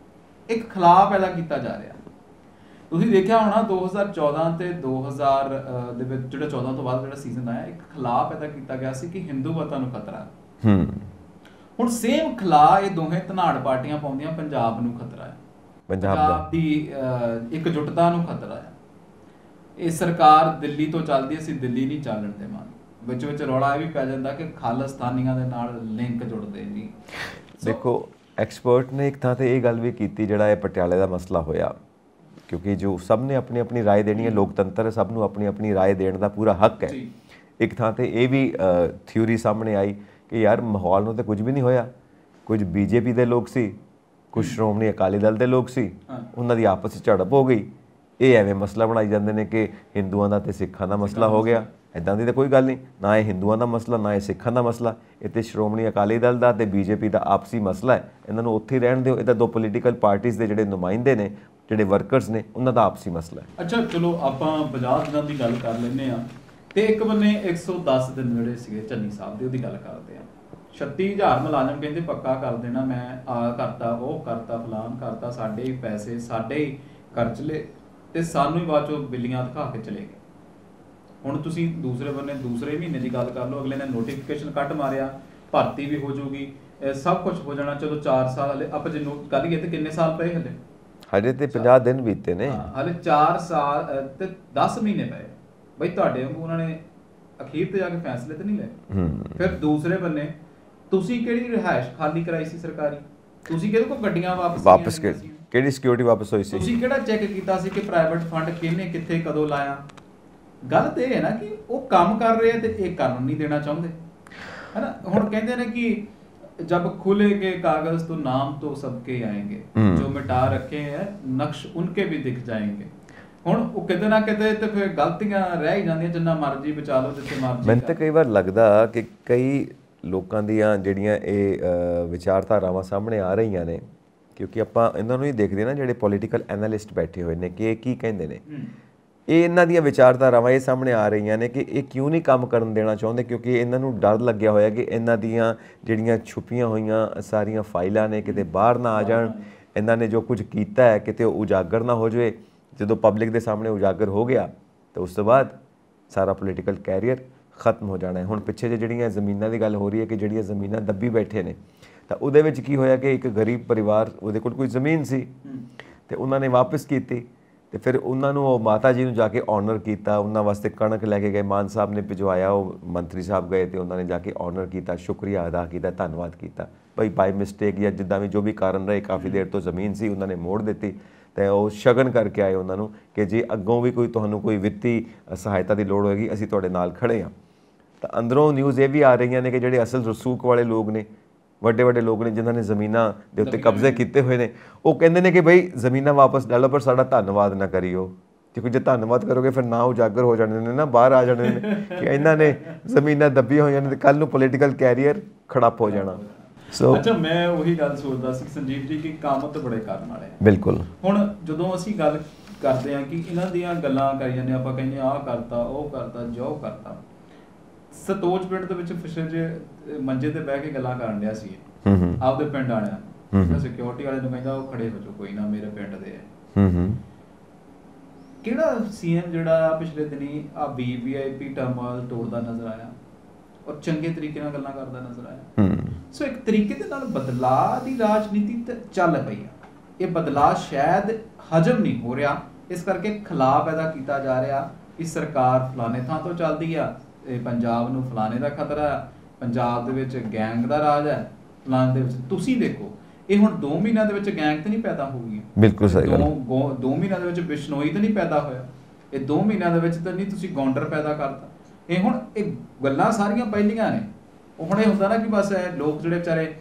ਇੱਕ ਖਲਾਅ ਪੈਦਾ ਕੀਤਾ ਜਾ ਰਿਹਾ। ਤੁਸੀਂ ਦੇਖਿਆ ਹੋਣਾ 2014 ਤੇ 2000 ਦੇ ਵਿੱਚ ਜਿਹੜਾ 14 ਤੋਂ ਬਾਅਦ ਜਿਹੜਾ ਸੀਜ਼ਨ ਆਇਆ, ਇੱਕ ਖਲਾਅ ਪੈਦਾ ਕੀਤਾ ਗਿਆ ਸੀ ਕਿ ਹਿੰਦੂਵਤਾ ਨੂੰ ਖਤਰਾ। ਹੁਣ ਸੇਮ ਖਲਾਅ ਇਹ ਦੋਹੇ ਧਨਾੜ ਪਾਰਟੀਆਂ ਪਾਉਂਦੀਆਂ ਪੰਜਾਬ ਨੂੰ ਖਤਰਾ ਹੈ, ਪੰਜਾਬ ਦੀ ਇਕਜੁੱਟਤਾ ਨੂੰ ਖਤਰਾ ਹੈ। ਇਹ ਸਰਕਾਰ ਦਿੱਲੀ ਤੋਂ ਚੱਲਦੀ, ਅਸੀਂ ਦਿੱਲੀ ਨਹੀਂ ਚੱਲਣ ਦੇਵਾਂਗੇ। ਵਿੱਚ ਰੌਲਾ ਇਹ ਵੀ ਪੈ ਜਾਂਦਾ ਕਿ ਖਾਲਿਸਤਾਨੀਆਂ ਦੇ ਨਾਲ ਲਿੰਕ ਜੁੜਦੇ ਜੀ। ਦੇਖੋ ਐਕਸਪਰਟ ਨੇ ਇੱਕ ਥਾਂ ਤੇ ਇਹ ਗੱਲ ਵੀ ਕੀਤੀ, ਜਿਹੜਾ ਇਹ ਪਟਿਆਲੇ ਦਾ ਮਸਲਾ ਹੋਇਆ, ਕਿਉਂਕਿ ਜੋ ਸਭ ਨੇ ਆਪਣੀ ਆਪਣੀ ਰਾਏ ਦੇਣੀ ਹੈ, ਲੋਕਤੰਤਰ ਸਭ ਨੂੰ ਆਪਣੀ ਆਪਣੀ ਰਾਏ ਦੇਣ ਦਾ ਪੂਰਾ ਹੱਕ ਹੈ। ਇੱਕ ਥਾਂ ਤੇ ਇਹ ਵੀ ਥਿਊਰੀ ਸਾਹਮਣੇ ਆਈ ਕਿ ਯਾਰ ਮਾਹੌਲ ਨੂੰ ਤਾਂ ਕੁਝ ਵੀ ਨਹੀਂ ਹੋਇਆ, ਕੁਝ ਬੀਜੇਪੀ ਦੇ ਲੋਕ ਸੀ, ਕੁਝ ਸ਼੍ਰੋਮਣੀ ਅਕਾਲੀ ਦਲ ਦੇ ਲੋਕ ਸੀ, ਉਹਨਾਂ ਦੀ ਆਪਸ ਵਿੱਚ ਝੜਪ ਹੋ ਗਈ। ਇਹ ਐਵੇਂ ਮਸਲਾ ਬਣਾਈ ਜਾਂਦੇ ਨੇ ਕਿ ਹਿੰਦੂਆਂ ਦਾ ਤੇ ਸਿੱਖਾਂ ਦਾ ਮਸਲਾ ਹੋ ਗਿਆ। ਇੱਦਾਂ ਦੀ ਤਾਂ ਕੋਈ ਗੱਲ ਨਹੀਂ, ਨਾ ਇਹ ਹਿੰਦੂਆਂ ਦਾ ਮਸਲਾ, ਨਾ ਇਹ ਸਿੱਖਾਂ ਦਾ ਮਸਲਾ, ਇਹ ਤੇ ਸ਼੍ਰੋਮਣੀ ਅਕਾਲੀ ਦਲ ਦਾ ਤੇ ਬੀਜੇਪੀ ਦਾ ਆਪਸੀ ਮਸਲਾ ਹੈ। ਇਹਨਾਂ ਨੂੰ ਉੱਥੇ ਹੀ ਰਹਿਣ ਦਿਓ। ਇਹ ਤਾਂ ਦੋ ਪੋਲੀਟੀਕਲ ਪਾਰਟੀਆਂ ਦੇ ਜਿਹੜੇ ਨੁਮਾਇੰਦੇ ਨੇ, ਜਿਹੜੇ ਵਰਕਰਸ ਨੇ, ਉਹਨਾਂ ਦਾ ਆਪਸੀ ਮਸਲਾ ਹੈ। ਅੱਛਾ ਚਲੋ ਆਪਾਂ 50 ਦਿਨਾਂ ਦੀ ਗੱਲ ਕਰ ਲੈਂਦੇ ਆ ਤੇ ਇੱਕ ਬੰਨੇ 110 ਦਿਨ ਜਿਹੜੇ ਸੀਗੇ ਚੰਨੀ ਸਾਹਿਬ ਦੇ, ਉਹਦੀ ਗੱਲ ਕਰਦੇ ਆ। 36,000 ਮੁਲਾਜ਼ਮ ਕਹਿੰਦੇ ਪੱਕਾ ਕਰ ਦੇਣਾ, ਮੈਂ ਆ ਕਰਤਾ, ਉਹ ਕਰਤਾ, ਫਲਾਨ ਕਰਤਾ, ਸਾਡੇ ਹੀ ਪੈਸੇ, ਸਾਡੇ ਹੀ ਖਰਚ ਲਏ ਤੇ ਸਾਨੂੰ ਹੀ ਬਾਅਦ ਚੋਂ ਬਿੱਲੀਆਂ ਦਿਖਾ ਕੇ ਚਲੇ ਗਏ। ਹੁਣ ਤੁਸੀਂ ਦੂਸਰੇ ਬੰਨੇ ਦੂਸਰੇ ਮਹੀਨੇ ਦੀ ਗੱਲ ਕਰ ਲਓ, ਅਗਲੇ ਨੇ ਨੋਟੀਫਿਕੇਸ਼ਨ ਕੱਢ ਮਾਰਿਆ, ਭਰਤੀ ਵੀ ਹੋ ਜਾਊਗੀ, ਸਭ ਕੁਝ ਹੋ ਜਾਣਾ। ਚਲੋ 4 ਸਾਲ ਹਲੇ ਆਪਾਂ ਜੇ ਨੋਟ ਕਰੀਏ ਤੇ ਕਿੰਨੇ ਸਾਲ ਪਏ ਹਲੇ? ਹਜੇ ਤੇ 50 ਦਿਨ ਬੀਤੇ ਨੇ, ਹਲੇ 4 ਸਾਲ ਤੇ 10 ਮਹੀਨੇ ਪਏ। ਬਈ ਤੁਹਾਡੇ ਵਾਂਗੂ ਉਹਨਾਂ ਨੇ ਅਖੀਰ ਤੇ ਜਾ ਕੇ ਫੈਸਲੇ ਤੇ ਨਹੀਂ ਲਏ। ਫਿਰ ਦੂਸਰੇ ਬੰਨੇ ਤੁਸੀਂ ਕਿਹੜੀ ਰਿਹਾਇਸ਼ ਖਾਲੀ ਕਰਾਈ ਸੀ ਸਰਕਾਰੀ? ਤੁਸੀਂ ਕਿਹਦੇ ਕੋਲ ਗੱਡੀਆਂ ਵਾਪਸ ਕਿਹੜੀ ਸਿਕਿਉਰਿਟੀ ਵਾਪਸ ਹੋਈ ਸੀ? ਤੁਸੀਂ ਕਿਹੜਾ ਚੈੱਕ ਕੀਤਾ ਸੀ ਕਿ ਪ੍ਰਾਈਵੇਟ ਫੰਡ ਕਿਹਨੇ ਕਿੱਥੇ ਕਦੋਂ ਲਾਇਆ? ਗੱਲ ਤੇ ਇਹ ਹੈ ਨਾ ਕਿ ਉਹ ਕੰਮ ਕਰ ਰਹੇ ਤੇ ਇਹ ਕਰਨ ਨਹੀਂ ਦੇਣਾ ਚਾਹੁੰਦੇ, है ना। ਹੁਣ ਕਹਿੰਦੇ ਨੇ ਕਿ जब खुलेंगे कागज तो नाम तो सबके आएंगे, जो मिटा रखे हैं नक्श उनके भी दिख जाएंगे। ਹੁਣ ਉਹ ਕਿਤੇ ਨਾ ਕਿਤੇ ਤੇ ਫਿਰ ਗਲਤੀਆਂ ਰਹਿ ਹੀ ਜਾਂਦੀਆਂ, ਜਿੰਨਾ ਮਰਜ਼ੀ ਬਚਾ ਲਓ, ਜਿੱਥੇ ਮਰਜ਼ੀ। ਮੈਨੂੰ ਤਾਂ ਕਈ ਵਾਰ ਲੱਗਦਾ ਕਿ ਕਈ ਲੋਕਾਂ ਦੀਆਂ ਜਿਹੜੀਆਂ ਇਹ ਵਿਚਾਰਧਾਰਾਵਾਂ ਸਾਹਮਣੇ ਆ ਰਹੀਆਂ ਨੇ, ਕਿਉਂਕਿ ਆਪਾਂ ਇਹਨਾਂ ਨੂੰ ਹੀ ਦੇਖਦੇ ਨਾ ਜਿਹੜੇ ਪੋਲੀਟੀਕਲ ਐਨਾਲਿਸਟ ਬੈਠੇ ਹੋਏ ਨੇ ਕਿ ਇਹ ਕੀ ਕਹਿੰਦੇ ਨੇ, ਇਹ ਇਹਨਾਂ ਦੀਆਂ ਵਿਚਾਰਧਾਰਾਵਾਂ ਇਹ ਸਾਹਮਣੇ ਆ ਰਹੀਆਂ ਨੇ ਕਿ ਇਹ ਕਿਉਂ ਨਹੀਂ ਕੰਮ ਕਰਨ ਦੇਣਾ ਚਾਹੁੰਦੇ, ਕਿਉਂਕਿ ਇਹਨਾਂ ਨੂੰ ਡਰ ਲੱਗਿਆ ਹੋਇਆ ਕਿ ਇਹਨਾਂ ਦੀਆਂ ਜਿਹੜੀਆਂ ਛੁਪੀਆਂ ਹੋਈਆਂ ਸਾਰੀਆਂ ਫਾਈਲਾਂ ਨੇ ਕਿਤੇ ਬਾਹਰ ਨਾ ਆ ਜਾਣ, ਇਹਨਾਂ ਨੇ ਜੋ ਕੁਝ ਕੀਤਾ ਹੈ ਕਿਤੇ ਉਹ ਉਜਾਗਰ ਨਾ ਹੋ ਜਾਵੇ। ਜਦੋਂ ਪਬਲਿਕ ਦੇ ਸਾਹਮਣੇ ਉਜਾਗਰ ਹੋ ਗਿਆ ਤਾਂ ਉਸ ਤੋਂ ਬਾਅਦ ਸਾਰਾ ਪੋਲੀਟੀਕਲ ਕੈਰੀਅਰ ਖਤਮ ਹੋ ਜਾਣਾ ਹੈ। ਹੁਣ ਪਿੱਛੇ ਜਿਹੜੀਆਂ ਜ਼ਮੀਨਾਂ ਦੀ ਗੱਲ ਹੋ ਰਹੀ ਹੈ ਕਿ ਜਿਹੜੀਆਂ ਜ਼ਮੀਨਾਂ ਦੱਬੀ ਬੈਠੇ ਨੇ, ਤਾਂ ਉਹਦੇ ਵਿੱਚ ਕੀ ਹੋਇਆ ਕਿ ਇੱਕ ਗਰੀਬ ਪਰਿਵਾਰ, ਉਹਦੇ ਕੋਲ ਕੋਈ ਜ਼ਮੀਨ ਸੀ ਤੇ ਉਹਨਾਂ ਨੇ ਵਾਪਸ ਕੀਤੀ, ਤੇ ਫਿਰ ਉਹਨਾਂ ਨੂੰ ਉਹ ਮਾਤਾ ਜੀ ਨੂੰ ਜਾ ਕੇ ਆਨਰ ਕੀਤਾ, ਉਹਨਾਂ ਵਾਸਤੇ ਕਣਕ ਲੈ ਕੇ ਗਏ, ਮਾਨ ਸਾਹਿਬ ਨੇ ਭਿਜਵਾਇਆ, ਉਹ ਮੰਤਰੀ ਸਾਹਿਬ ਗਏ ਤੇ ਉਹਨਾਂ ਨੇ ਜਾ ਕੇ ਆਨਰ ਕੀਤਾ, ਸ਼ੁਕਰੀਆ ਅਦਾ ਕੀਤਾ, ਧੰਨਵਾਦ ਕੀਤਾ। ਭਾਈ ਬਾਈ ਮਿਸਟੇਕ ਜਾਂ ਜਿੱਦਾਂ ਵੀ ਜੋ ਵੀ ਕਾਰਨ ਰਹੇ, ਕਾਫੀ ਦੇਰ ਤੋਂ ਜ਼ਮੀਨ ਸੀ ਉਹਨਾਂ ਨੇ ਮੋੜ ਦਿੱਤੀ ਤੇ ਉਹ ਸ਼ਗਨ ਕਰਕੇ ਆਏ ਉਹਨਾਂ ਨੂੰ ਕਿ ਜੇ ਅੱਗੋਂ ਵੀ ਕੋਈ ਤੁਹਾਨੂੰ ਕੋਈ ਵਿੱਤੀ ਸਹਾਇਤਾ ਦੀ ਲੋੜ ਹੋਏਗੀ ਅਸੀਂ ਤੁਹਾਡੇ ਨਾਲ ਖੜੇ ਹਾਂ। ਤਾਂ ਅੰਦਰੋਂ ਨਿਊਜ਼ ਇਹ ਵੀ ਆ ਰਹੀਆਂ ਨੇ ਕਿ ਜਿਹੜੇ ਅਸਲ ਰਸੂਖ ਵਾਲੇ ਲੋਕ ਨੇ, ਵੱਡੇ ਵੱਡੇ ਲੋਕ ਨੇ ਜਿਨ੍ਹਾਂ ਨੇ ਜ਼ਮੀਨਾਂ ਦੇ ਉੱਤੇ ਕਬਜ਼ੇ ਕੀਤੇ ਹੋਏ ਨੇ, ਉਹ ਕਹਿੰਦੇ ਨੇ ਕਿ ਬਈ ਜ਼ਮੀਨਾਂ ਵਾਪਸ ਲੈ ਲਓ ਪਰ ਸਾਡਾ ਧੰਨਵਾਦ ਨਾ ਕਰਿਓ, ਕਿਉਂਕਿ ਜੇ ਧੰਨਵਾਦ ਕਰੋਗੇ ਫਿਰ ਨਾ ਉਜਾਗਰ ਹੋ ਜਾਣੇ ਨੇ ਨਾ, ਬਾਹਰ ਆ ਜਾਣੇ ਨੇ ਕਿ ਇਹਨਾਂ ਨੇ ਜ਼ਮੀਨਾਂ ਦੱਬੀਆਂ ਹੋਈਆਂ ਨੇ ਤੇ ਕੱਲ੍ਹ ਨੂੰ ਪੋਲੀਟੀਕਲ ਕੈਰੀਅਰ ਖੜੱਪ ਹੋ ਜਾਣਾ। ਸੋ ਅੱਛਾ, ਮੈਂ ਉਹੀ ਗੱਲ ਸੋਚਦਾ ਸੀ ਸੰਜੀਵ ਜੀ ਕਿ ਕੰਮ ਤਾਂ ਬੜੇ ਕਰਨ ਵਾਲੇ ਆ। ਬਿਲਕੁਲ। ਹੁਣ ਜਦੋਂ ਅਸੀਂ ਗੱਲ ਕਰਦੇ ਹਾਂ ਕਿ ਇਹਨਾਂ ਦੀਆਂ ਗੱਲਾਂ ਕਰੀ ਜਾਂਦੇ, ਆਪਾਂ ਕਹਿੰਦੇ ਆਹ ਕਰਤਾ, ਉਹ ਕਰਤਾ, ਜੋ ਕਰਤਾ। ਸਤੋਜ ਪਿੰਡ ਦੇ ਵਿੱਚ ਪਿਛਲੇ ਜੇ ਮੰਜੇ ਤੇ ਬਹਿ ਕੇ ਗੱਲਾਂ ਕਰਨ ਡਿਆ ਸੀ ਆਪਦੇ ਪਿੰਡ ਵਾਲਿਆਂ, ਸਿਕਿਉਰਿਟੀ ਵਾਲੇ ਨੂੰ ਕਹਿੰਦਾ ਉਹ ਖੜੇ ਹੋ ਜਾਓ, ਕੋਈ ਨਾ ਮੇਰੇ ਪਿੰਡ ਦੇ ਹੈ। ਕਿਹੜਾ ਸੀਐਮ ਜਿਹੜਾ ਪਿਛਲੇ ਦਿਨੀ ਆ ਵੀਆਈਪੀ ਟਰਮੀਨਲ ਤੋੜਦਾ ਨਜ਼ਰ ਆਇਆ ਔਰ ਚੰਗੇ ਤਰੀਕੇ ਨਾਲ ਗੱਲਾਂ ਕਰਦਾ ਨਜ਼ਰ ਆਇਆ। ਸੋ ਇੱਕ ਤਰੀਕੇ ਦੇ ਨਾਲ ਬਦਲਾਅ ਦੀ ਰਾਜਨੀਤੀ ਚੱਲ ਪਈ ਆ। ਇਹ ਬਦਲਾਅ ਸ਼ਾਇਦ ਹਜਮ ਨਹੀਂ ਹੋ ਰਿਹਾ, ਇਸ ਕਰਕੇ ਖਲਾਅ ਪੈਦਾ ਕੀਤਾ ਜਾ ਰਿਹਾ ਕਿ ਸਰਕਾਰ ਫਲਾਣੇ ਥਾਂ ਤੋਂ ਚੱਲਦੀ ਆ, ਇਹ ਪੰਜਾਬ ਨੂੰ ਫਲਾਣੇ ਦਾ ਖਤਰਾ ਹੈ, ਪੰਜਾਬ ਦੇ ਵਿੱਚ ਗੈਂਗ ਦਾ ਰਾਜ ਹੈ, ਫਲਾਣੇ ਦੇ ਵਿੱਚ। ਤੁਸੀਂ ਦੇਖੋ ਇਹ ਹੁਣ 2 ਮਹੀਨਿਆਂ ਦੇ ਵਿੱਚ ਗੈਂਗ ਤੇ ਨਹੀਂ ਪੈਦਾ ਹੋ ਗਈ। ਬਿਲਕੁਲ ਸਹੀ ਗੱਲ। 2 ਮਹੀਨਿਆਂ ਦੇ ਵਿੱਚ ਬਿਸ਼ਨੋਈ ਤਾਂ ਨਹੀਂ ਪੈਦਾ ਹੋਇਆ, ਇਹ 2 ਮਹੀਨਿਆਂ ਦੇ ਵਿੱਚ ਤਾਂ ਨਹੀਂ ਤੁਸੀਂ ਗੌਂਡਰ ਪੈਦਾ ਕਰਤਾ। ਇਹ ਹੁਣ ਇਹ ਗੱਲਾਂ ਸਾਰੀਆਂ ਪਹਿਲੀਆਂ ਨੇ। ਉਹ ਹੁਣ ਇਹ ਹੁੰਦਾ ਨਾ ਕਿ ਬਸ ਇਹ ਲੋਕ ਜਿਹੜੇ ਵਿਚਾਰੇ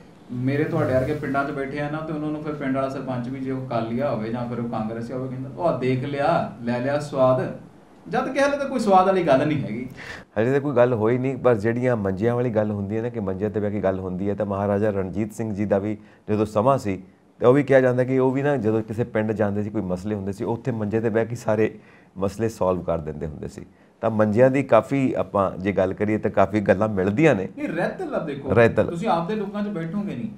ਮੇਰੇ ਤੁਹਾਡੇ ਵਰਗੇ ਪਿੰਡਾਂ 'ਚ ਬੈਠੇ ਆ ਨਾ, ਤੇ ਉਹਨਾਂ ਨੂੰ ਫਿਰ ਪਿੰਡ ਵਾਲਾ ਸਰਪੰਚ ਵੀ ਜੇ ਉਹ ਅਕਾਲੀਆ ਹੋਵੇ ਜਾਂ ਫਿਰ ਉਹ ਕਾਂਗਰਸੀ ਹੋਵੇ, ਕਹਿੰਦਾ ਉਹ ਦੇਖ ਲਿਆ, ਲੈ ਲਿਆ ਸਵਾਦ, ਜਦ ਕਿ ਹਲੇ ਤਾਂ ਕੋਈ ਸਵਾਦ ਵਾਲੀ ਗੱਲ ਨਹੀਂ ਹੈਗੀ, ਹਜੇ ਤਾਂ ਕੋਈ ਗੱਲ ਹੋਈ ਨਹੀਂ। ਪਰ ਜਿਹੜੀਆਂ ਮੰਜਿਆਂ ਵਾਲੀ ਗੱਲ ਹੁੰਦੀ ਹੈ ਨਾ ਕਿ ਮੰਜੇ 'ਤੇ ਬਹਿ ਕੇ ਗੱਲ ਹੁੰਦੀ ਹੈ, ਤਾਂ ਮਹਾਰਾਜਾ ਰਣਜੀਤ ਸਿੰਘ ਜੀ ਦਾ ਵੀ ਜਦੋਂ ਸਮਾਂ ਸੀ ਤੇ ਉਹ ਵੀ ਕਿਹਾ ਜਾਂਦਾ ਕਿ ਉਹ ਵੀ ਨਾ ਜਦੋਂ ਕਿਸੇ ਪਿੰਡ ਜਾਂਦੇ ਸੀ, ਕੋਈ ਮਸਲੇ ਹੁੰਦੇ ਸੀ, ਉੱਥੇ ਮੰਜੇ 'ਤੇ ਬਹਿ ਕੇ ਸਾਰੇ ਮਸਲੇ ਸੋਲਵ ਕਰ ਦਿੰਦੇ ਹੁੰਦੇ ਸੀ। ਤਾਂ ਮੰਜਿਆਂ ਦੀ ਕਾਫੀ ਆਪਾਂ ਜੇ ਗੱਲ ਕਰੀਏ ਤਾਂ ਕਾਫੀ ਗੱਲਾਂ ਮਿਲਦੀਆਂ ਨੇ। ਇਹ ਰਹਿਤਲ ਦੇਖੋ, ਤੁਸੀਂ ਆਪਦੇ ਲੋਕਾਂ 'ਚ ਬੈਠੋਗੇ ਨਹੀਂ।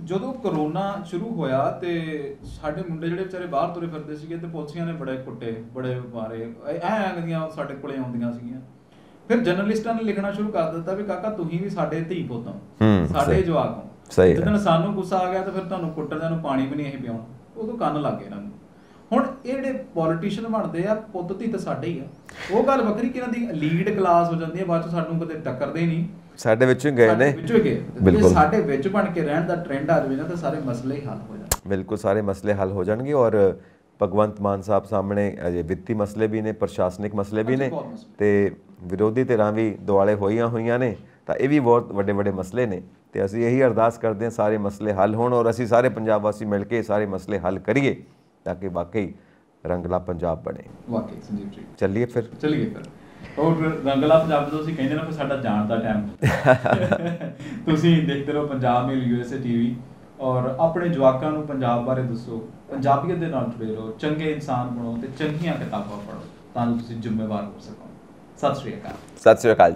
ਜਦੋਂ ਕਰੋਨਾ ਸ਼ੁਰੂ ਹੋਇਆ ਤੇ ਸਾਡੇ ਮੁੰਡੇ ਜਿਹੜੇ ਵਿਚਾਰੇ ਬਾਹਰ ਤੁਰੇ ਫਿਰਦੇ ਸੀਗੇ ਤੇ ਪੁਲਿਸੀਆਂ ਨੇ ਬੜੇ ਕੁੱਟੇ, ਬੜੇ ਮਾਰੇ, ਐਂ ਸਾਡੇ ਕੋਲੇ ਆਉਂਦੀਆਂ ਸੀਗੀਆਂ। ਫਿਰ ਜਰਨਲਿਸਟਾਂ ਨੇ ਲਿਖਣਾ ਸ਼ੁਰੂ ਕਰ ਦਿੱਤਾ ਵੀ ਕਾਕਾ ਤੁਸੀਂ ਵੀ ਸਾਡੇ ਧੀ ਪੁੱਤ ਹੋ, ਸਾਡੇ ਜਵਾਕ ਹੋ। ਜਦੋਂ ਸਾਨੂੰ ਗੁੱਸਾ ਆ ਗਿਆ ਤਾਂ ਫਿਰ ਤੁਹਾਨੂੰ ਕੁੱਟਣ ਨੂੰ ਪਾਣੀ ਵੀ ਨਹੀਂ ਇਹ ਪਿਆਉਣਾ, ਉਦੋਂ ਕੰਨ ਲੱਗ ਗਏ ਇਹਨਾਂ ਨੂੰ। ਹੁਣ ਇਹ ਜਿਹੜੇ ਪੋਲੀਟੀਸ਼ੀਅਨ ਬਣਦੇ ਆ, ਪੁੱਤ ਧੀ ਤਾਂ ਸਾਡੇ ਹੀ ਆ। ਉਹ ਗੱਲ ਵੱਖਰੀ ਕਿ ਇਹਨਾਂ ਦੀ ਲੀਡ ਕਲਾਸ ਹੋ ਜਾਂਦੀ ਹੈ, ਬਾਅਦ ਚ ਸਾਨੂੰ ਕਦੇ ਟੱਕਰਦੇ ਨਹੀਂ, ਸਾਡੇ ਵਿੱਚੋਂ ਗਏ ਨੇ, ਵਿੱਚੋਂ ਗਏ। ਬਿਲਕੁਲ, ਸਾਡੇ ਵਿੱਚ ਬਣ ਕੇ ਰਹਿਣ ਦਾ ਟ੍ਰੈਂਡ ਆ ਜਾਵੇ ਨਾ ਤਾਂ ਸਾਰੇ ਮਸਲੇ ਹੀ ਹੱਲ ਹੋ ਜਾਣਗੇ। ਬਿਲਕੁਲ, ਸਾਰੇ ਮਸਲੇ ਹੱਲ ਹੋ ਜਾਣਗੇ। ਔਰ ਭਗਵੰਤ ਮਾਨ ਸਾਹਿਬ ਸਾਹਮਣੇ ਅਜੇ ਵਿੱਤੀ ਮਸਲੇ ਵੀ ਨੇ, ਪ੍ਰਸ਼ਾਸਨਿਕ ਮਸਲੇ ਵੀ ਨੇ ਤੇ ਵਿਰੋਧੀ ਧਿਰਾਂ ਵੀ ਦੁਆਲੇ ਹੋਈਆਂ ਨੇ, ਤਾਂ ਇਹ ਵੀ ਬਹੁਤ ਵੱਡੇ ਵੱਡੇ ਮਸਲੇ ਨੇ। ਤੇ ਅਸੀਂ ਇਹੀ ਅਰਦਾਸ ਕਰਦੇ ਹਾਂ ਸਾਰੇ ਮਸਲੇ ਹੱਲ ਹੋਣ ਔਰ ਅਸੀਂ ਸਾਰੇ ਪੰਜਾਬ ਵਾਸੀ ਮਿਲ ਕੇ ਸਾਰੇ ਮਸਲੇ ਹੱਲ ਕਰੀਏ ਤਾਂ ਕਿ ਵਾਕਈ ਰੰਗਲਾ ਪੰਜਾਬ ਬਣੇ। ਵਾਕਈ ਸੰਜੀਵ ਜੀ, ਚੱਲੀਏ ਫਿਰ। ਔਰ ਰੰਗਲਾ ਪੰਜਾਬ ਜਦੋਂ ਅਸੀਂ ਕਹਿੰਦੇ ਨਾ ਫਿਰ ਸਾਡਾ ਜਾਣ ਦਾ ਟਾਈਮ ਤੁਸੀਂ ਦੇਖਦੇ ਰਹੋ ਪੰਜਾਬ ਮੇਲ USA TV ਔਰ ਆਪਣੇ ਜਵਾਕਾਂ ਨੂੰ ਪੰਜਾਬ ਬਾਰੇ ਦੱਸੋ, ਪੰਜਾਬੀਅਤ ਦੇ ਨਾਲ ਜੁੜੇ ਰਹੋ, ਚੰਗੇ ਇਨਸਾਨ ਬਣੋ ਤੇ ਚੰਗੀਆਂ ਕਿਤਾਬਾਂ ਪੜ੍ਹੋ ਤਾਂ ਜੋ ਤੁਸੀਂ ਜ਼ਿੰਮੇਵਾਰ ਹੋ ਸਕੋ। ਸਤਿ ਸ਼੍ਰੀ ਅਕਾਲ। ਸਤਿ ਸ਼੍ਰੀ ਅਕਾਲ।